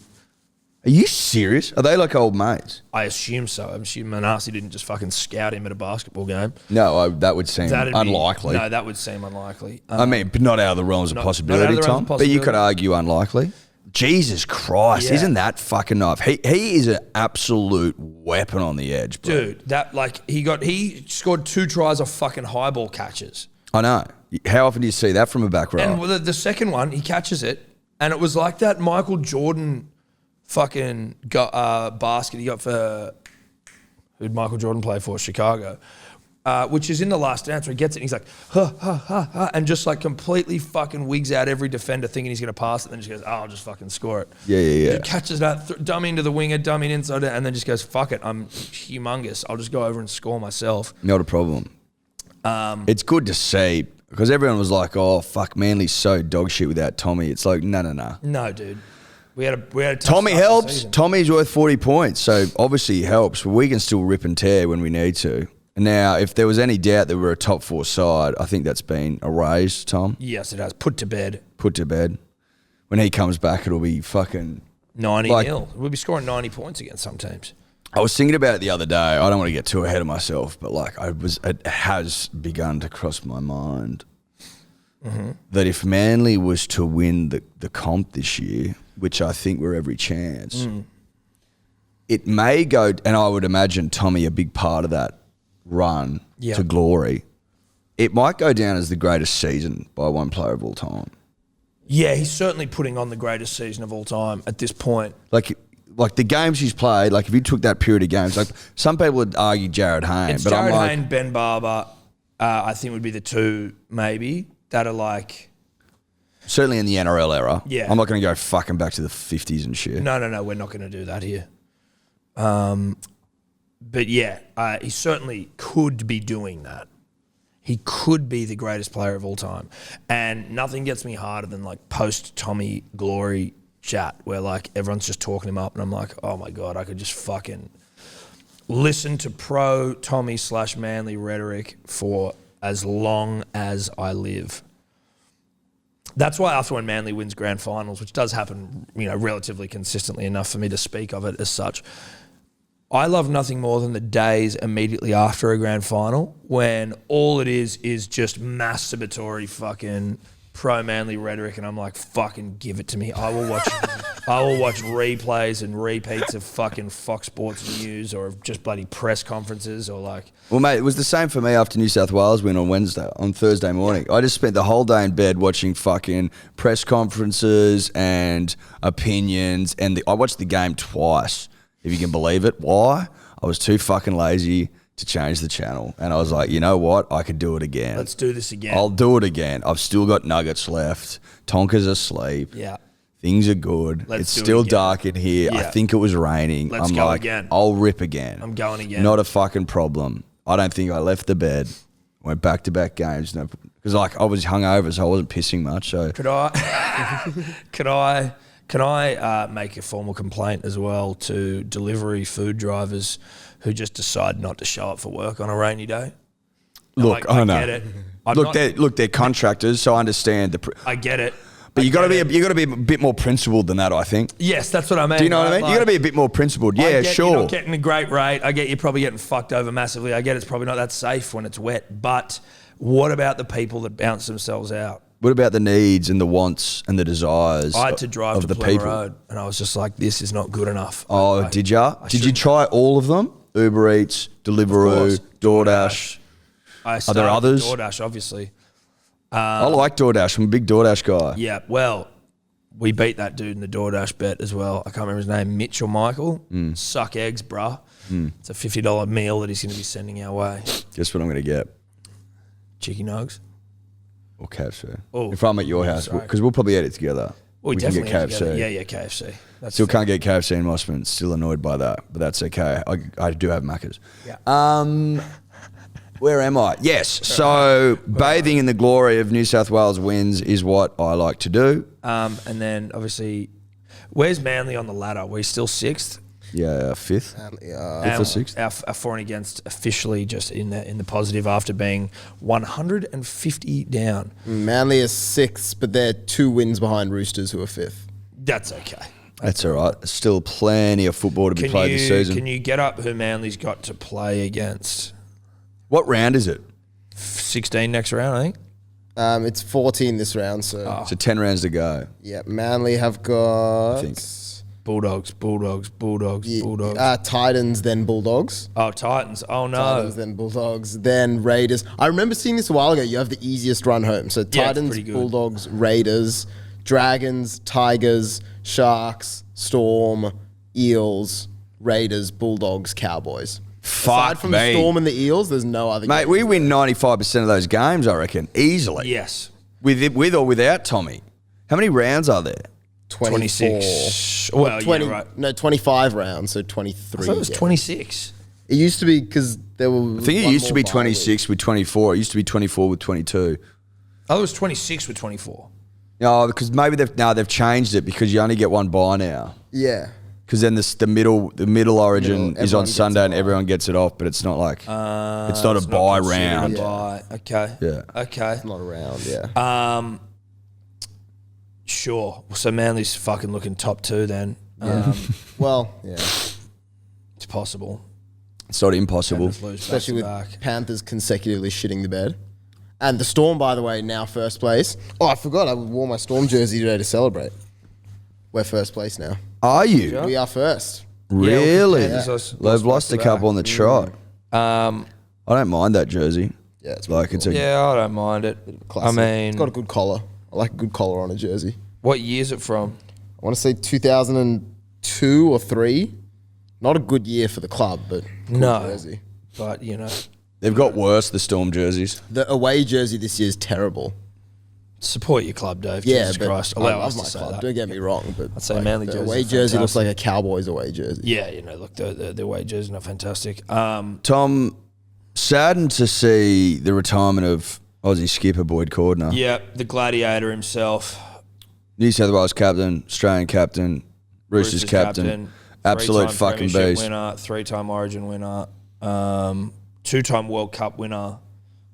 Are you serious? Are they like old mates? I assume so. I assume Manasi didn't just fucking scout him at a basketball game. No, that would seem That'd be- unlikely. no, that would seem unlikely. I mean, but not out of the realms of not out of possibility, the realms Tom. of But you could possibility. argue unlikely. Jesus Christ, Yeah. isn't that fucking knife? He is an absolute weapon on the edge, bro. Dude, that like he scored 2 tries off fucking high ball catches. I know. How often do you see that from a back row? And the second one, he catches it, and it was like that Michael Jordan fucking basket he got for, who'd Michael Jordan play for? Chicago. Which is in the last dance where he gets it and he's like, ha, ha, ha, ha, and just like completely fucking wigs out every defender thinking he's going to pass it, and then just goes, oh, I'll just fucking score it. Yeah. He catches that, dummy into the winger, dummy inside it, and then just goes, fuck it, I'm humongous. I'll just go over and score myself. Not a problem. It's good to see because everyone was like, oh, fuck, Manly's so dog shit without Tommy. It's like, no. No, dude. We had a tough Tommy start to the helps. season. Tommy's worth 40 points, so obviously he helps. But we can still rip and tear when we need to. Now, if there was any doubt that we're a top 4 side, I think that's been erased, Tom. Yes, it has. Put to bed. Put to bed. When he comes back, it'll be fucking 90 Like- nil. We'll be scoring 90 points against some teams. I was thinking about it the other day. I don't want to get too ahead of myself, but like it has begun to cross my mind that if Manly was to win the comp this year, which I think we're every chance, it may go, and I would imagine Tommy a big part of that run Yeah. to glory. It might go down as the greatest season by one player of all time. Yeah, he's certainly putting on the greatest season of all time at this point. Like the games he's played, like if you took that period of games, like some people would argue Jared Hayne, It's but Jared I'm like, Hayne, Ben Barber, I think would be the 2 maybe that are like, certainly in the NRL era. Yeah. I'm not going to go fucking back to the 50s and shit. no, we're not going to do that here. But yeah, he certainly could be doing that. He could be the greatest player of all time. And nothing gets me harder than like post-Tommy glory chat where like everyone's just talking him up and I'm like, oh my God, I could just fucking listen to pro Tommy / Manly rhetoric for as long as I live. That's why after when Manly wins grand finals, which does happen, relatively consistently enough for me to speak of it as such, I love nothing more than the days immediately after a grand final when all it is just masturbatory fucking pro-Manly rhetoric, and I'm like, fucking give it to me. I will watch replays and repeats of fucking Fox Sports News or of just bloody press conferences or like... Well, mate, it was the same for me after New South Wales win on Thursday morning. I just spent the whole day in bed watching fucking press conferences and opinions, and I watched the game twice, if you can believe it. Why? I was too fucking lazy to change the channel. And I was like, you know what? I could do it again. Let's do this again. I'll do it again. I've still got nuggets left. Tonka's asleep. Yeah. Things are good. Let's it's do it still again. dark in here. I Yeah. think it was raining. Let's I'm go like, again. I'll rip again. I'm going again. Not a fucking problem. I don't think I left the bed. Went back-to-back games. No, because like I was hungover, so I wasn't pissing much. So Can I make a formal complaint as well to delivery food drivers who just decide not to show up for work on a rainy day? look, I I know. get it. They're contractors, so I understand I get it. But you got to get be a bit more principled than that, I think. Yes, that's what I mean. Do you know what I right? mean? You got to be a bit more principled. I Yeah, get sure. You're not getting a great rate. I get you're probably getting fucked over massively. I get it's probably not that safe when it's wet. But what about the people that bounce themselves out? What about the needs and the wants and the desires I had to drive of to the Plymouth people? Road, and I was just like, this is not good enough. Oh, did ya? Did you try all of them? Uber Eats, Deliveroo, course. DoorDash. I Are there others? DoorDash, obviously. I like DoorDash. I'm a big DoorDash guy. Yeah, well, we beat that dude in the DoorDash bet as well. I can't remember his name, Mitch or Michael. Suck eggs, bruh. It's a $50 meal that he's going to be sending our way. Guess what I'm going to get? Chicken nugs. Or KFC. Oh, if I'm at your house, sorry. because we'll probably eat it together. We can definitely get have KFC. together. Yeah, KFC. That's Still fair. can't get KFC in Mossman. Still annoyed by that, but that's okay. I do have Maccas. Yeah. Where am I? Yes. So bathing in the glory of New South Wales wins is what I like to do. And then obviously, where's Manly on the ladder? We're still sixth. Yeah, fifth. Fifth or sixth. Our for and against officially just in the positive after being 150 down. Manly is 6th, but they're 2 wins behind Roosters, who are 5th. That's okay. That's all right. Still plenty of football to be played this season. Can you get up who Manly's got to play against? What round is it? 16 next round, I think. It's 14 this round, so So 10 rounds to go. yeah. Manly have got I think. Bulldogs. Titans, then Bulldogs. Oh, Titans. Oh, no. Titans, then Bulldogs, then Raiders. I remember seeing this a while ago. You have the easiest run home. So Yeah, it's Titans, pretty good. Bulldogs, Raiders, Dragons, Tigers, Sharks, Storm, Eels, Raiders, Bulldogs, Cowboys. Aside Fuck from me. the Storm and the Eels, there's no other Mate, game. we win 95% of those games, I reckon, easily. Yes. With or without Tommy. How many rounds are there? 26. Well, 20, yeah, right. No, 25 rounds, so 23. I thought it was yeah. 26. It used to be because there were. I think it used to be 26 with 24. It used to be 24 with 22. I thought it was 26 with 24. No, because maybe they've changed it because you only get one bye now. Yeah. Because then the middle origin is everyone on gets Sunday a and bye. everyone gets it off, but it's not like it's not a bye round. Bye. Okay. Yeah. Okay. Not around, yeah. Sure. So Manly's fucking looking top 2 then. Well, yeah. It's possible. It's not impossible. Panthers lose Especially with back-to-back. Panthers consecutively shitting the bed. And the Storm, by the way, now first place. Oh, I forgot. I wore my Storm jersey today to celebrate. We're first place now. Are you? We are first. Really? Yeah, Panthers They've lost a back-to-back. couple on the trot. I don't mind that jersey. Yeah, it's Like it's a Yeah, I don't mind it. classic. I mean, It's got a good collar. I like a good collar on a jersey. what year is it from? I want to say 2002 or 3. Not a good year for the club, but good No. jersey. But, you know, They've got worse, the Storm jerseys. The away jersey this year is terrible. support your club, Dave. Yeah, Jesus but Christ. I Allow love us my to say club. that. Don't get me wrong, but I'd say Manly the jersey's away jersey looks fantastic. like a Cowboys away jersey. Yeah, you know, look, the away jerseys are fantastic. Tom, saddened to see the retirement of Aussie skipper Boyd Cordner. Yeah, the gladiator himself. New South Wales captain, Australian captain, Roosters captain. Absolute three-time fucking premiership beast. winner, 3-time Origin winner, 2-time World Cup winner.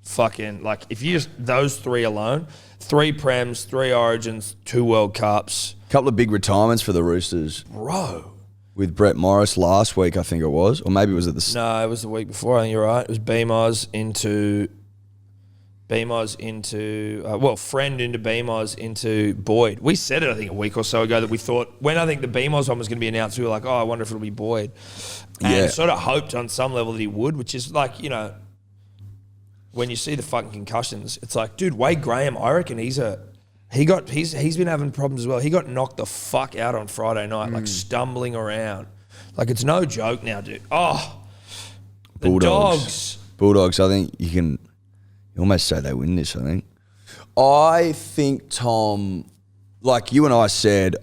Fucking, like, if you just, those 3 alone, 3 Prems, 3 Origins, 2 World Cups. Couple of big retirements for the Roosters Bro. with Brett Morris last week, I think it was. Or maybe it was at the... No, it was the week before. I think you're right. It was BMOS into Friend into BMOS into Boyd. We said it, I think, a week or so ago that we thought, when I think the BMOS one was going to be announced, we were like, oh, I wonder if it'll be Boyd. And Yeah. sort of hoped on some level that he would, which is like, you know, when you see the fucking concussions, it's like, dude, Wade Graham, I reckon he's been having problems as well. He got knocked the fuck out on Friday night, like stumbling around. Like, it's no joke now, dude. Oh, the Dogs. Bulldogs, I think you almost say they win this, I think. I think, Tom, like you and I said,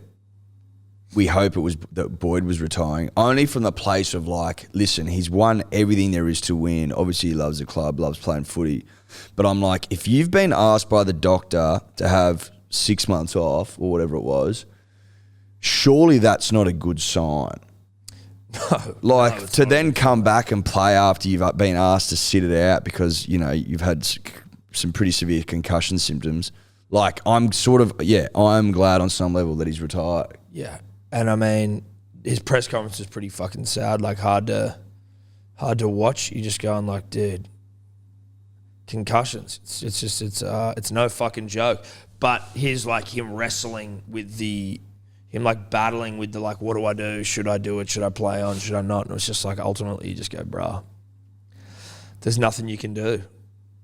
we hope it was that Boyd was retiring, only from the place of like, listen, he's won everything there is to win. Obviously, he loves the club, loves playing footy. But I'm like, if you've been asked by the doctor to have 6 months off or whatever it was, surely that's not a good sign. To then come back and play after you've been asked to sit it out because, you know, you've had some pretty severe concussion symptoms. Like, I'm glad on some level that he's retired. Yeah. And I mean, his press conference is pretty fucking sad, like hard to watch. You just going like, dude, concussions. It's no fucking joke. But he's like him wrestling with him like battling with the like, what do I do? Should I do it? Should I play on? Should I not? And it's just like ultimately you just go, bruh, there's nothing you can do.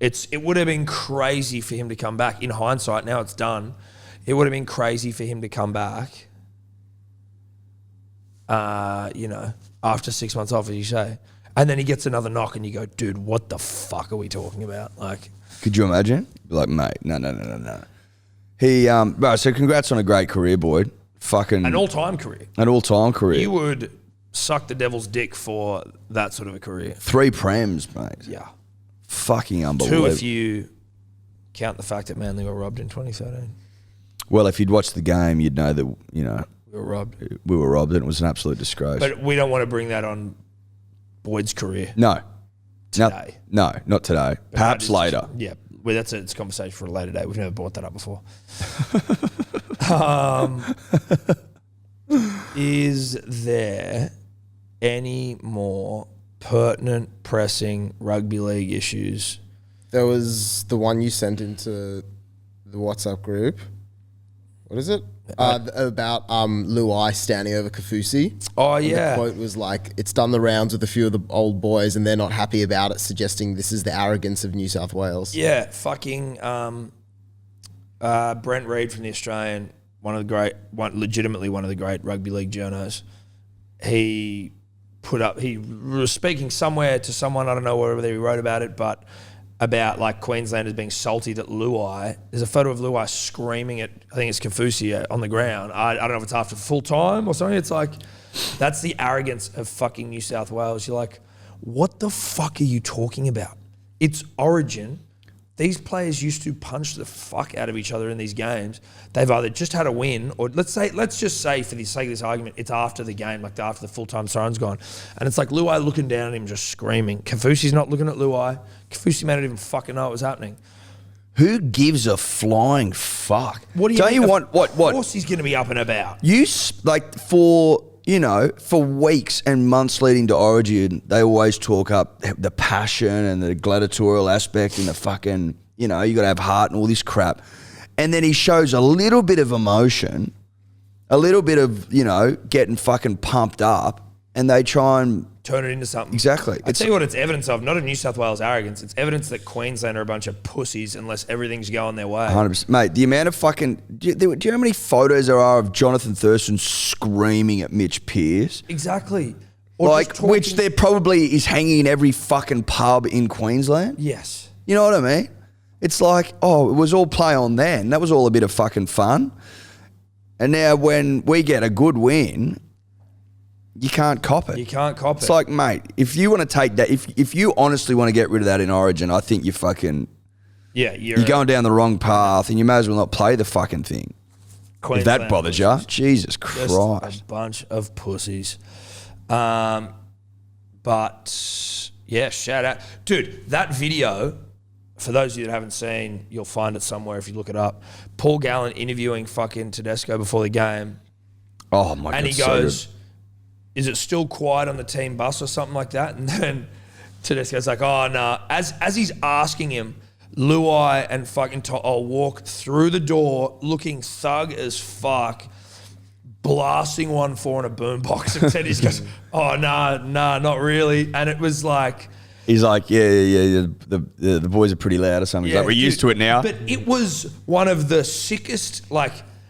It would have been crazy for him to come back. In hindsight, now it's done. It would have been crazy for him to come back. After 6 months off, as you say, and then he gets another knock, and you go, dude, what the fuck are we talking about? Like, could you imagine? Like, mate, no. He, so congrats on a great career, Boyd. Fucking an all-time career. An all-time career. You would suck the devil's dick for that sort of a career. 3 prems, mate. Yeah. Fucking unbelievable. 2 if you count the fact that Manly got robbed in 2013. Well, if you'd watched the game, you'd know that, we were robbed. We were robbed, and it was an absolute disgrace. But we don't want to bring that on Boyd's career. No. Today. No, not today. But perhaps later. Yeah. Well, it's a conversation for a later day. We've never brought that up before. Is there any more pertinent, pressing rugby league issues? There was the one you sent into the WhatsApp group. What is it? About Luai standing over Kafusi. Oh, And yeah. the quote was like, it's done the rounds with a few of the old boys and they're not happy about it, suggesting this is the arrogance of New South Wales. Yeah, fucking Brent Reid from The Australian, legitimately one of the great rugby league journos. He was speaking somewhere to someone, I don't know whether he wrote about it, but about like Queenslanders being salty that Luai, there's a photo of Luai screaming at, I think it's Kafusi on the ground. I don't know if it's after full time or something. It's like, that's the arrogance of fucking New South Wales. You're like, what the fuck are you talking about? It's Origin. These players used to punch the fuck out of each other in these games. They've either just had a win, or let's just say for the sake of this argument, it's after the game, like after the full-time siren's gone. And it's like Luai looking down at him just screaming. Kafusi's not looking at Luai. Kafusi may not even fucking know what was happening. Who gives a flying fuck? What do you Don't mean? you want what? Of course he's going to be up and about. For weeks and months leading to Origin, they always talk up the passion and the gladiatorial aspect and the fucking, you got to have heart and all this crap. And then he shows a little bit of emotion, a little bit of, getting fucking pumped up, and they try and turn it into something. Exactly. I tell you what it's evidence of, not a New South Wales arrogance, it's evidence that Queensland are a bunch of pussies unless everything's going their way. 100%. Mate, the amount of fucking... Do you know how many photos there are of Jonathan Thurston screaming at Mitch Pearce? Exactly. Or Which there probably is hanging in every fucking pub in Queensland? Yes. You know what I mean? It's like, it was all play on then. That was all a bit of fucking fun. And now when we get a good win... You can't cop it. You can't cop it. It's like, mate, if you want to take that, if you honestly want to get rid of that in Origin, I think you're going down the wrong path, and you may as well not play the fucking thing. If that bothers you, Jesus Christ. Just a bunch of pussies. But yeah, shout out. Dude, that video, for those of you that haven't seen, you'll find it somewhere if you look it up. Paul Gallen interviewing fucking Tedesco before the game. Oh my God. And he goes... Is it still quiet on the team bus or something like that? And then Tedesco's like, oh, no. As he's asking him, Luai and fucking walk through the door looking thug as fuck, blasting 1-4 in a boombox. And Teddy goes, oh, nah, not really. And it was like... He's like, yeah, the boys are pretty loud or something. He's like, we're used to it now. But it was one of the sickest,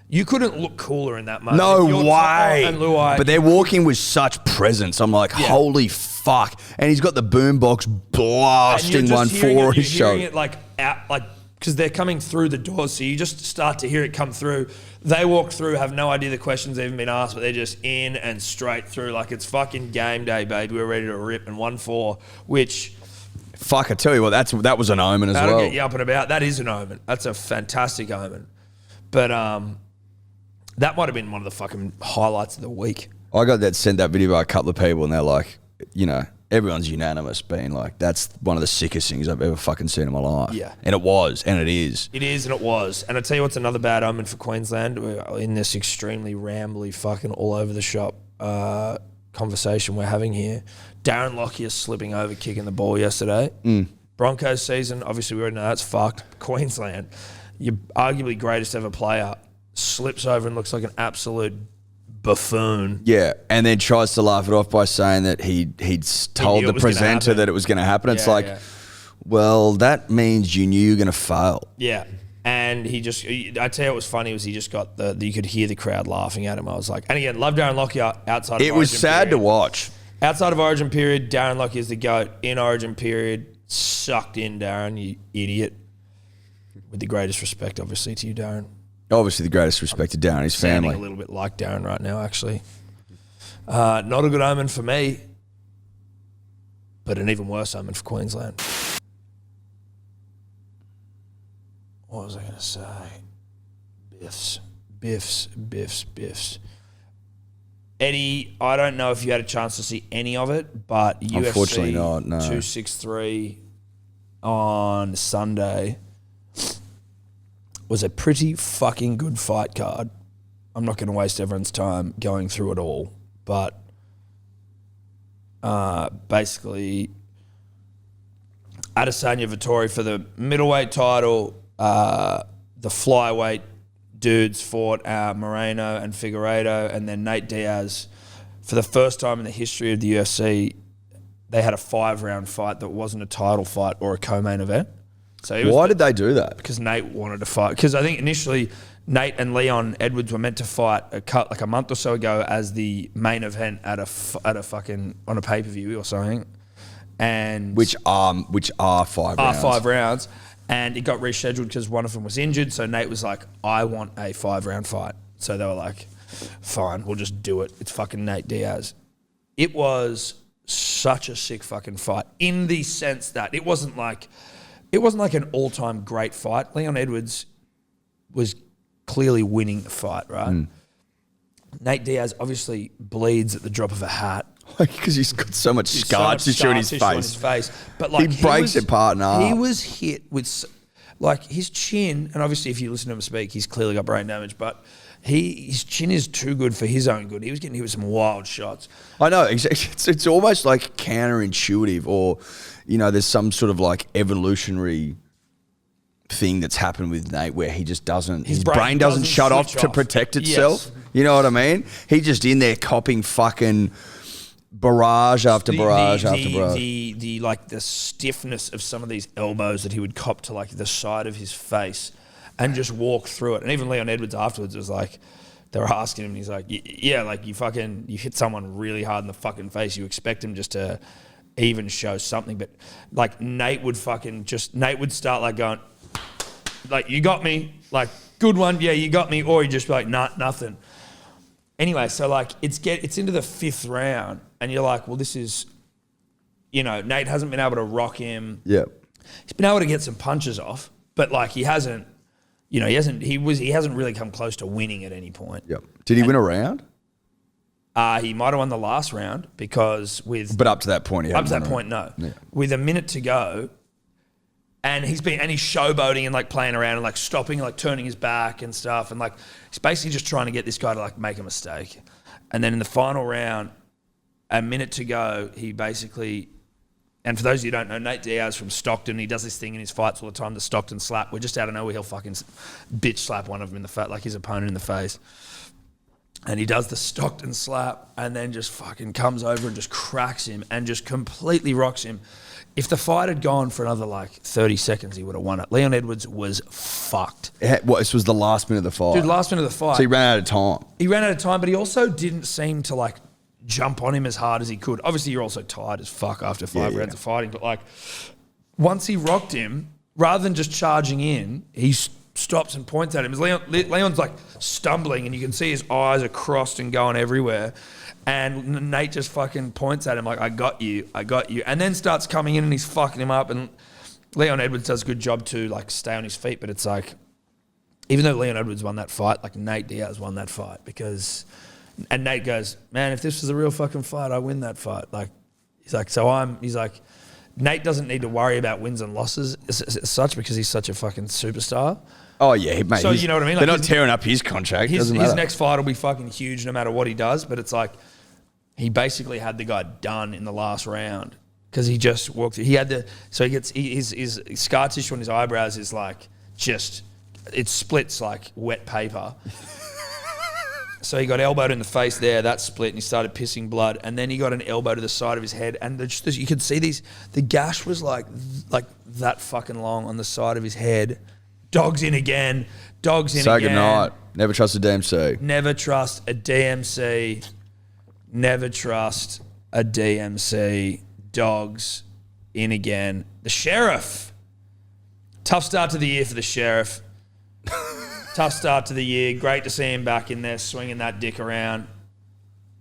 you couldn't look cooler in that moment. No way. And Luai, but they're walking with such presence. I'm like, holy fuck. And he's got the boombox blasting 1-4 his show. You're hearing it because they're coming through the doors, so you just start to hear it come through. They walk through, have no idea the questions have even been asked, but they're just in and straight through like it's fucking game day, baby. We're ready to rip. And 1-4, which... Fuck, I tell you what, that was an omen as well. That'll get you up and about. That is an omen. That's a fantastic omen. But... that might have been one of the fucking highlights of the week. I got sent that video by a couple of people, and they're like, everyone's unanimous being like, that's one of the sickest things I've ever fucking seen in my life. Yeah. And it was, and it is. It is, and it was. And I tell you what's another bad omen for Queensland. We're in this extremely rambly, fucking all over the shop conversation we're having here. Darren Lockyer slipping over, kicking the ball yesterday. Broncos season, obviously we already know that's fucked. Queensland, your arguably greatest ever player, slips over and looks like an absolute buffoon. Yeah, and then tries to laugh it off by saying that he'd told the presenter that it was going to happen. It's like, Well, that means you knew you were going to fail. Yeah. And I tell you what was funny was he just got you could hear the crowd laughing at him. I was like, and again, love Darren Lockyer outside of Origin. It was sad to period. watch. Outside of Origin period, Darren Lockyer is the GOAT. In Origin period, sucked in, Darren, you idiot. With the greatest respect, obviously, to you, Darren. Obviously, the greatest respect to Darren and his Sounding family. a little bit like Darren right now, actually. Not a good omen for me, but an even worse omen for Queensland. What was I going to say? Biffs. Eddie, I don't know if you had a chance to see any of it, but Unfortunately UFC not, no. 263 on Sunday was a pretty fucking good fight card. I'm not going to waste everyone's time going through it all, but basically Adesanya Vettori for the middleweight title. The flyweight dudes fought Moreno and Figueiredo, and then Nate Diaz. For the first time in the history of the UFC, they had a 5-round fight that wasn't a title fight or a co-main event. So Why did they do that? Because Nate wanted to fight. Because I think initially Nate and Leon Edwards were meant to fight like a month or so ago as the main event at a fucking on a pay-per-view or something, and Which are 5 rounds. 5 rounds. And it got rescheduled because one of them was injured. So Nate was like, I want a 5-round fight. So they were like, fine, we'll just do it. It's fucking Nate Diaz. It was such a sick fucking fight in the sense that it wasn't like an all-time great fight. Leon Edwards was clearly winning the fight, right? Nate Diaz obviously bleeds at the drop of a hat. Because he's got so much scar tissue in his face. But like he breaks it apart now. He was hit with like his chin, and obviously if you listen to him speak, he's clearly got brain damage, but his chin is too good for his own good. He was getting hit with some wild shots. I know. It's almost like counterintuitive, or, there's some sort of like evolutionary thing that's happened with Nate where he just doesn't, his brain doesn't shut off to protect itself. Yes. You know what I mean? He's just in there copping fucking barrage after barrage after barrage. The stiffness of some of these elbows that he would cop to like the side of his face and just walk through it. And even Leon Edwards afterwards was like, they were asking him and he's like, yeah, like you hit someone really hard in the fucking face. You expect him just to even show something. But like Nate would start like going, like, you got me, like, good one, yeah, you got me. Or he'd just be like, nah, nothing. Anyway, so like it's into the 5th round and you're like, well, this is, Nate hasn't been able to rock him. Yeah. He's been able to get some punches off, but like he hasn't really come close to winning at any point. Yep. Did he win a round? He might have won the last round because But up to that point, no. Yeah. With a minute to go, and he's showboating and like playing around and like stopping, like turning his back and stuff, and like he's basically just trying to get this guy to like make a mistake. And then in the final round, a minute to go, he basically, and for those of you who don't know, Nate Diaz from Stockton, he does this thing in his fights all the time, the Stockton slap. We're just out of nowhere, he'll fucking bitch slap one of them in the face, like his opponent in the face. And he does the Stockton slap and then just fucking comes over and just cracks him and just completely rocks him. If the fight had gone for another like 30 seconds, he would have won it. Leon Edwards was fucked. This was the last minute of the fight? Dude, last minute of the fight. So he ran out of time? He ran out of time, but he also didn't seem to like jump on him as hard as he could. Obviously, you're also tired as fuck after 5 rounds of fighting, but like once he rocked him, rather than just charging in, he stops and points at him. Leon's like stumbling and you can see his eyes are crossed and going everywhere. And Nate just fucking points at him like, I got you. And then starts coming in and he's fucking him up. And Leon Edwards does a good job to like stay on his feet. But it's like, even though Leon Edwards won that fight, like Nate Diaz won that fight and Nate goes, man, if this was a real fucking fight, I win that fight. Like, he's like, Nate doesn't need to worry about wins and losses as such because he's such a fucking superstar. Oh, yeah, mate. So you know what I mean? They're not tearing up his contract. His next fight will be fucking huge no matter what he does. But it's like, he basically had the guy done in the last round because he just walked through. His scar tissue on his eyebrows is like it splits like wet paper. So he got elbowed in the face there, that split, and he started pissing blood. And then he got an elbow to the side of his head, and you could see the gash was like that fucking long on the side of his head. Dogs in again. Say goodnight. Never trust a DMC. Never trust a DMC. Never trust a DMC. Dogs in again. The Sheriff. Tough start to the year for the Sheriff. Tough start to the year. Great to see him back in there swinging that dick around.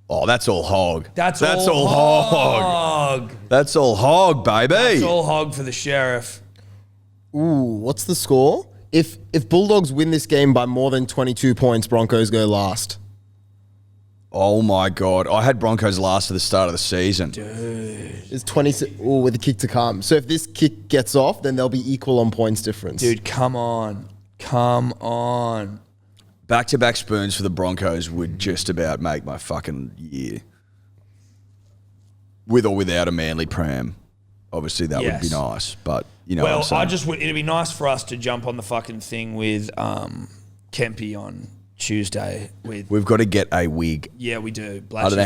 Oh, that's all hog. That's all hog. That's all hog, baby. That's all hog for the Sheriff. Ooh, what's the score? If Bulldogs win this game by more than 22 points, Broncos go last. Oh my God. I had Broncos last at the start of the season. Dude. It's 20 with a kick to come. So if this kick gets off, then they'll be equal on points difference. Dude, come on. Come on. Back-to-back spoons for the Broncos would just about make my fucking year. With or without a Manly pram. Obviously, that would be nice, but you know what I'm saying. It'd be nice for us to jump on the fucking thing with Kempy on Tuesday. We've got to get a wig. Yeah, we do. I don't know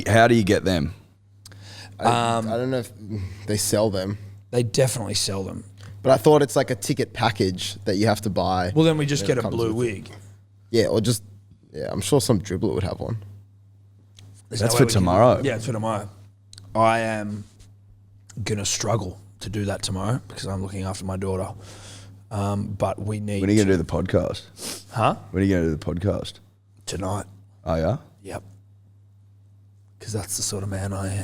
how do you get them? I don't know if they sell them. They definitely sell them. But I thought it's like a ticket package that you have to buy. Well, then we just get a blue wig. Yeah, or just I'm sure some dribbler would have one. That's for tomorrow. Yeah, it's for tomorrow. I am gonna struggle to do that tomorrow because I'm looking after my daughter. But we need. When are you going to do the podcast? Huh? When are you going to do the podcast? Tonight. Oh, yeah? Yep. Because that's the sort of man I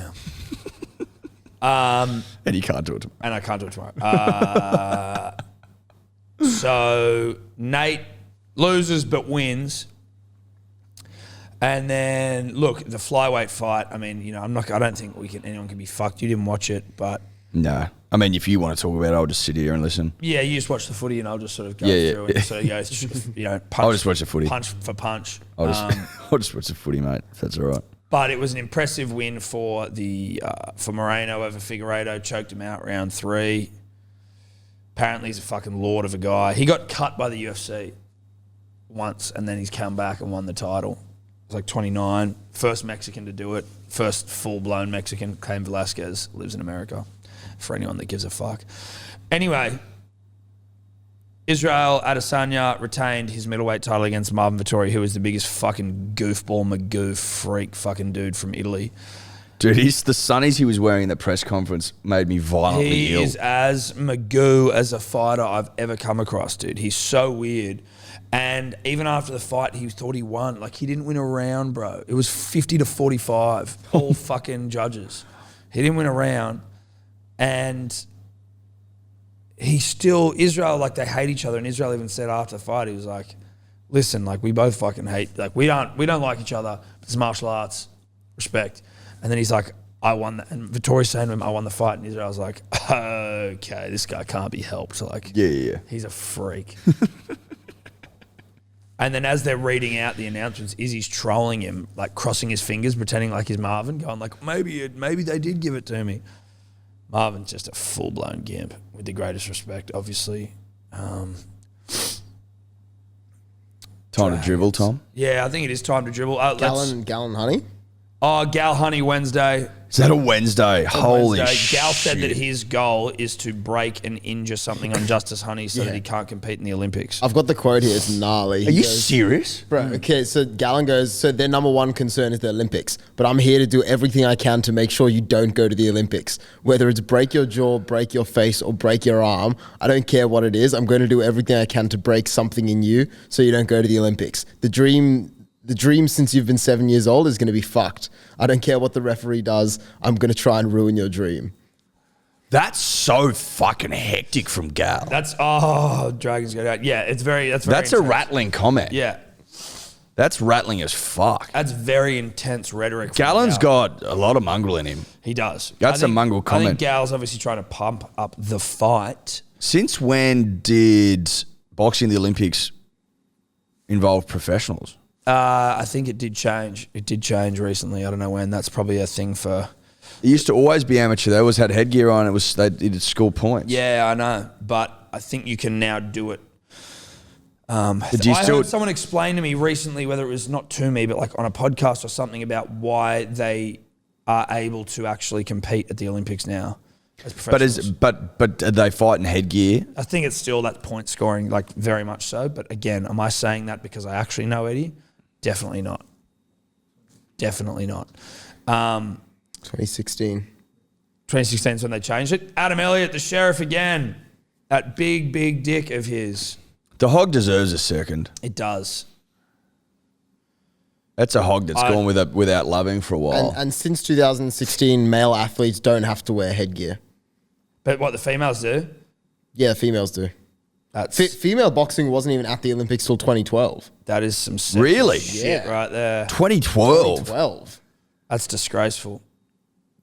am. And you can't do it tomorrow. And I can't do it tomorrow. So Nate loses but wins. And then, look, the flyweight fight, I mean, you know, I don't think anyone can be fucked. You didn't watch it, but... No. I mean, if you want to talk about it, I'll just sit here and listen. Yeah, you just watch the footy and I'll just sort of go through and sort of go, you know, punch. I'll just watch the footy. Punch for punch. I'll just watch the footy, mate, if that's all right. But it was an impressive win for Moreno over Figueiredo. Choked him out round 3. Apparently he's a fucking lord of a guy. He got cut by the UFC once and then he's come back and won the title. It was like 29. First Mexican to do it. First full-blown Mexican. Cain Velasquez lives in America. For anyone that gives a fuck. Anyway, Israel Adesanya retained his middleweight title against Marvin Vettori, who is the biggest fucking goofball magoo freak fucking dude from Italy. Dude, the sunnies he was wearing in the press conference made me violently ill. He is as magoo as a fighter I've ever come across, dude. He's so weird. And even after the fight, he thought he won. Like, he didn't win a round, bro. It was 50-45. All fucking judges. He didn't win a round. And Israel, like, they hate each other. And Israel even said after the fight, he was like, listen, like, we both fucking hate, like, we don't like each other. It's martial arts, respect. And then he's like, I won that. And Vittori's saying to him, I won the fight. And Israel's like, okay, this guy can't be helped. Like, yeah. He's a freak. And then as they're reading out the announcements, Izzy's trolling him, like crossing his fingers, pretending like he's Marvin, going like, maybe they did give it to me. Marvin's just a full-blown gimp, with the greatest respect, obviously. Time to dribble, Tom? Yeah, I think it is time to dribble. Gallon honey? Oh, Gal Honey Wednesday. Is that a Wednesday? Holy shit. Gal said that his goal is to break and injure something on Justice Honey so that he can't compete in the Olympics. I've got the quote here. It's gnarly. Are you serious? Bro, okay, so Gallon goes, so their number one concern is the Olympics, but I'm here to do everything I can to make sure you don't go to the Olympics. Whether it's break your jaw, break your face, or break your arm, I don't care what it is. I'm going to do everything I can to break something in you so you don't go to the Olympics. The dream since you've been 7 years old is going to be fucked. I don't care what the referee does. I'm going to try and ruin your dream. That's so fucking hectic from Gal. Dragons go out. Yeah, that's very That's intense. a rattling comment. Yeah. That's rattling as fuck. That's very intense rhetoric. Gallon's got a lot of mongrel in him. He does. That's a mongrel comment. I think Gal's obviously trying to pump up the fight. Since when did boxing in the Olympics involve professionals? I think it did change. It did change recently. I don't know when. That's probably a thing for... It used to always be amateur. They always had headgear on. They did score points. Yeah, I know. But I think you can now do it But do you I still- heard someone explain to me recently, whether it was not to me, but like on a podcast or something, about why they are able to actually compete at the Olympics now as professionals. But are they fighting headgear? I think it's still that point scoring, like very much so. But again, am I saying that because I actually know Eddie? Definitely not. Definitely not. 2016. 2016 is when they changed it. Adam Elliott, the sheriff again. That big, big dick of his. The hog deserves a second. It does. That's a hog that's gone without loving for a while. And since 2016, male athletes don't have to wear headgear. But what the females do? Yeah, females do. That's Female boxing wasn't even at the Olympics till 2012. that is some sexy Really? shit Yeah. right there. 2012. 2012. That's disgraceful.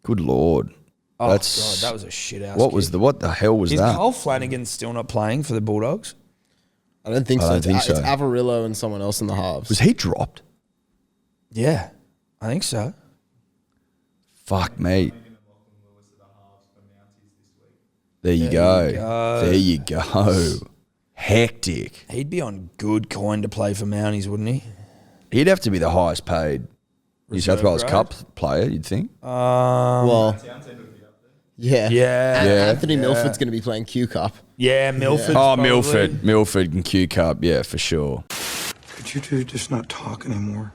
Good Lord. Oh That's God, that was a shit ass. what the hell was Is that? Cole Flanagan still not playing for the Bulldogs? I don't think I so. don't think so. It's Avarillo and someone else in the halves. Was he dropped? Yeah, I think so. Fuck me. There you go. There you go. Hectic. He'd be on good coin to play for Mounties, wouldn't he? He'd have to be the highest paid New South Reserve Wales grade? Cup player, you'd think. Well, yeah. Yeah. And Yeah. Anthony Milford's going to be playing Q Cup. Yeah, Milford. Oh, Milford and Q Cup, yeah, for sure. Could you two just not talk anymore?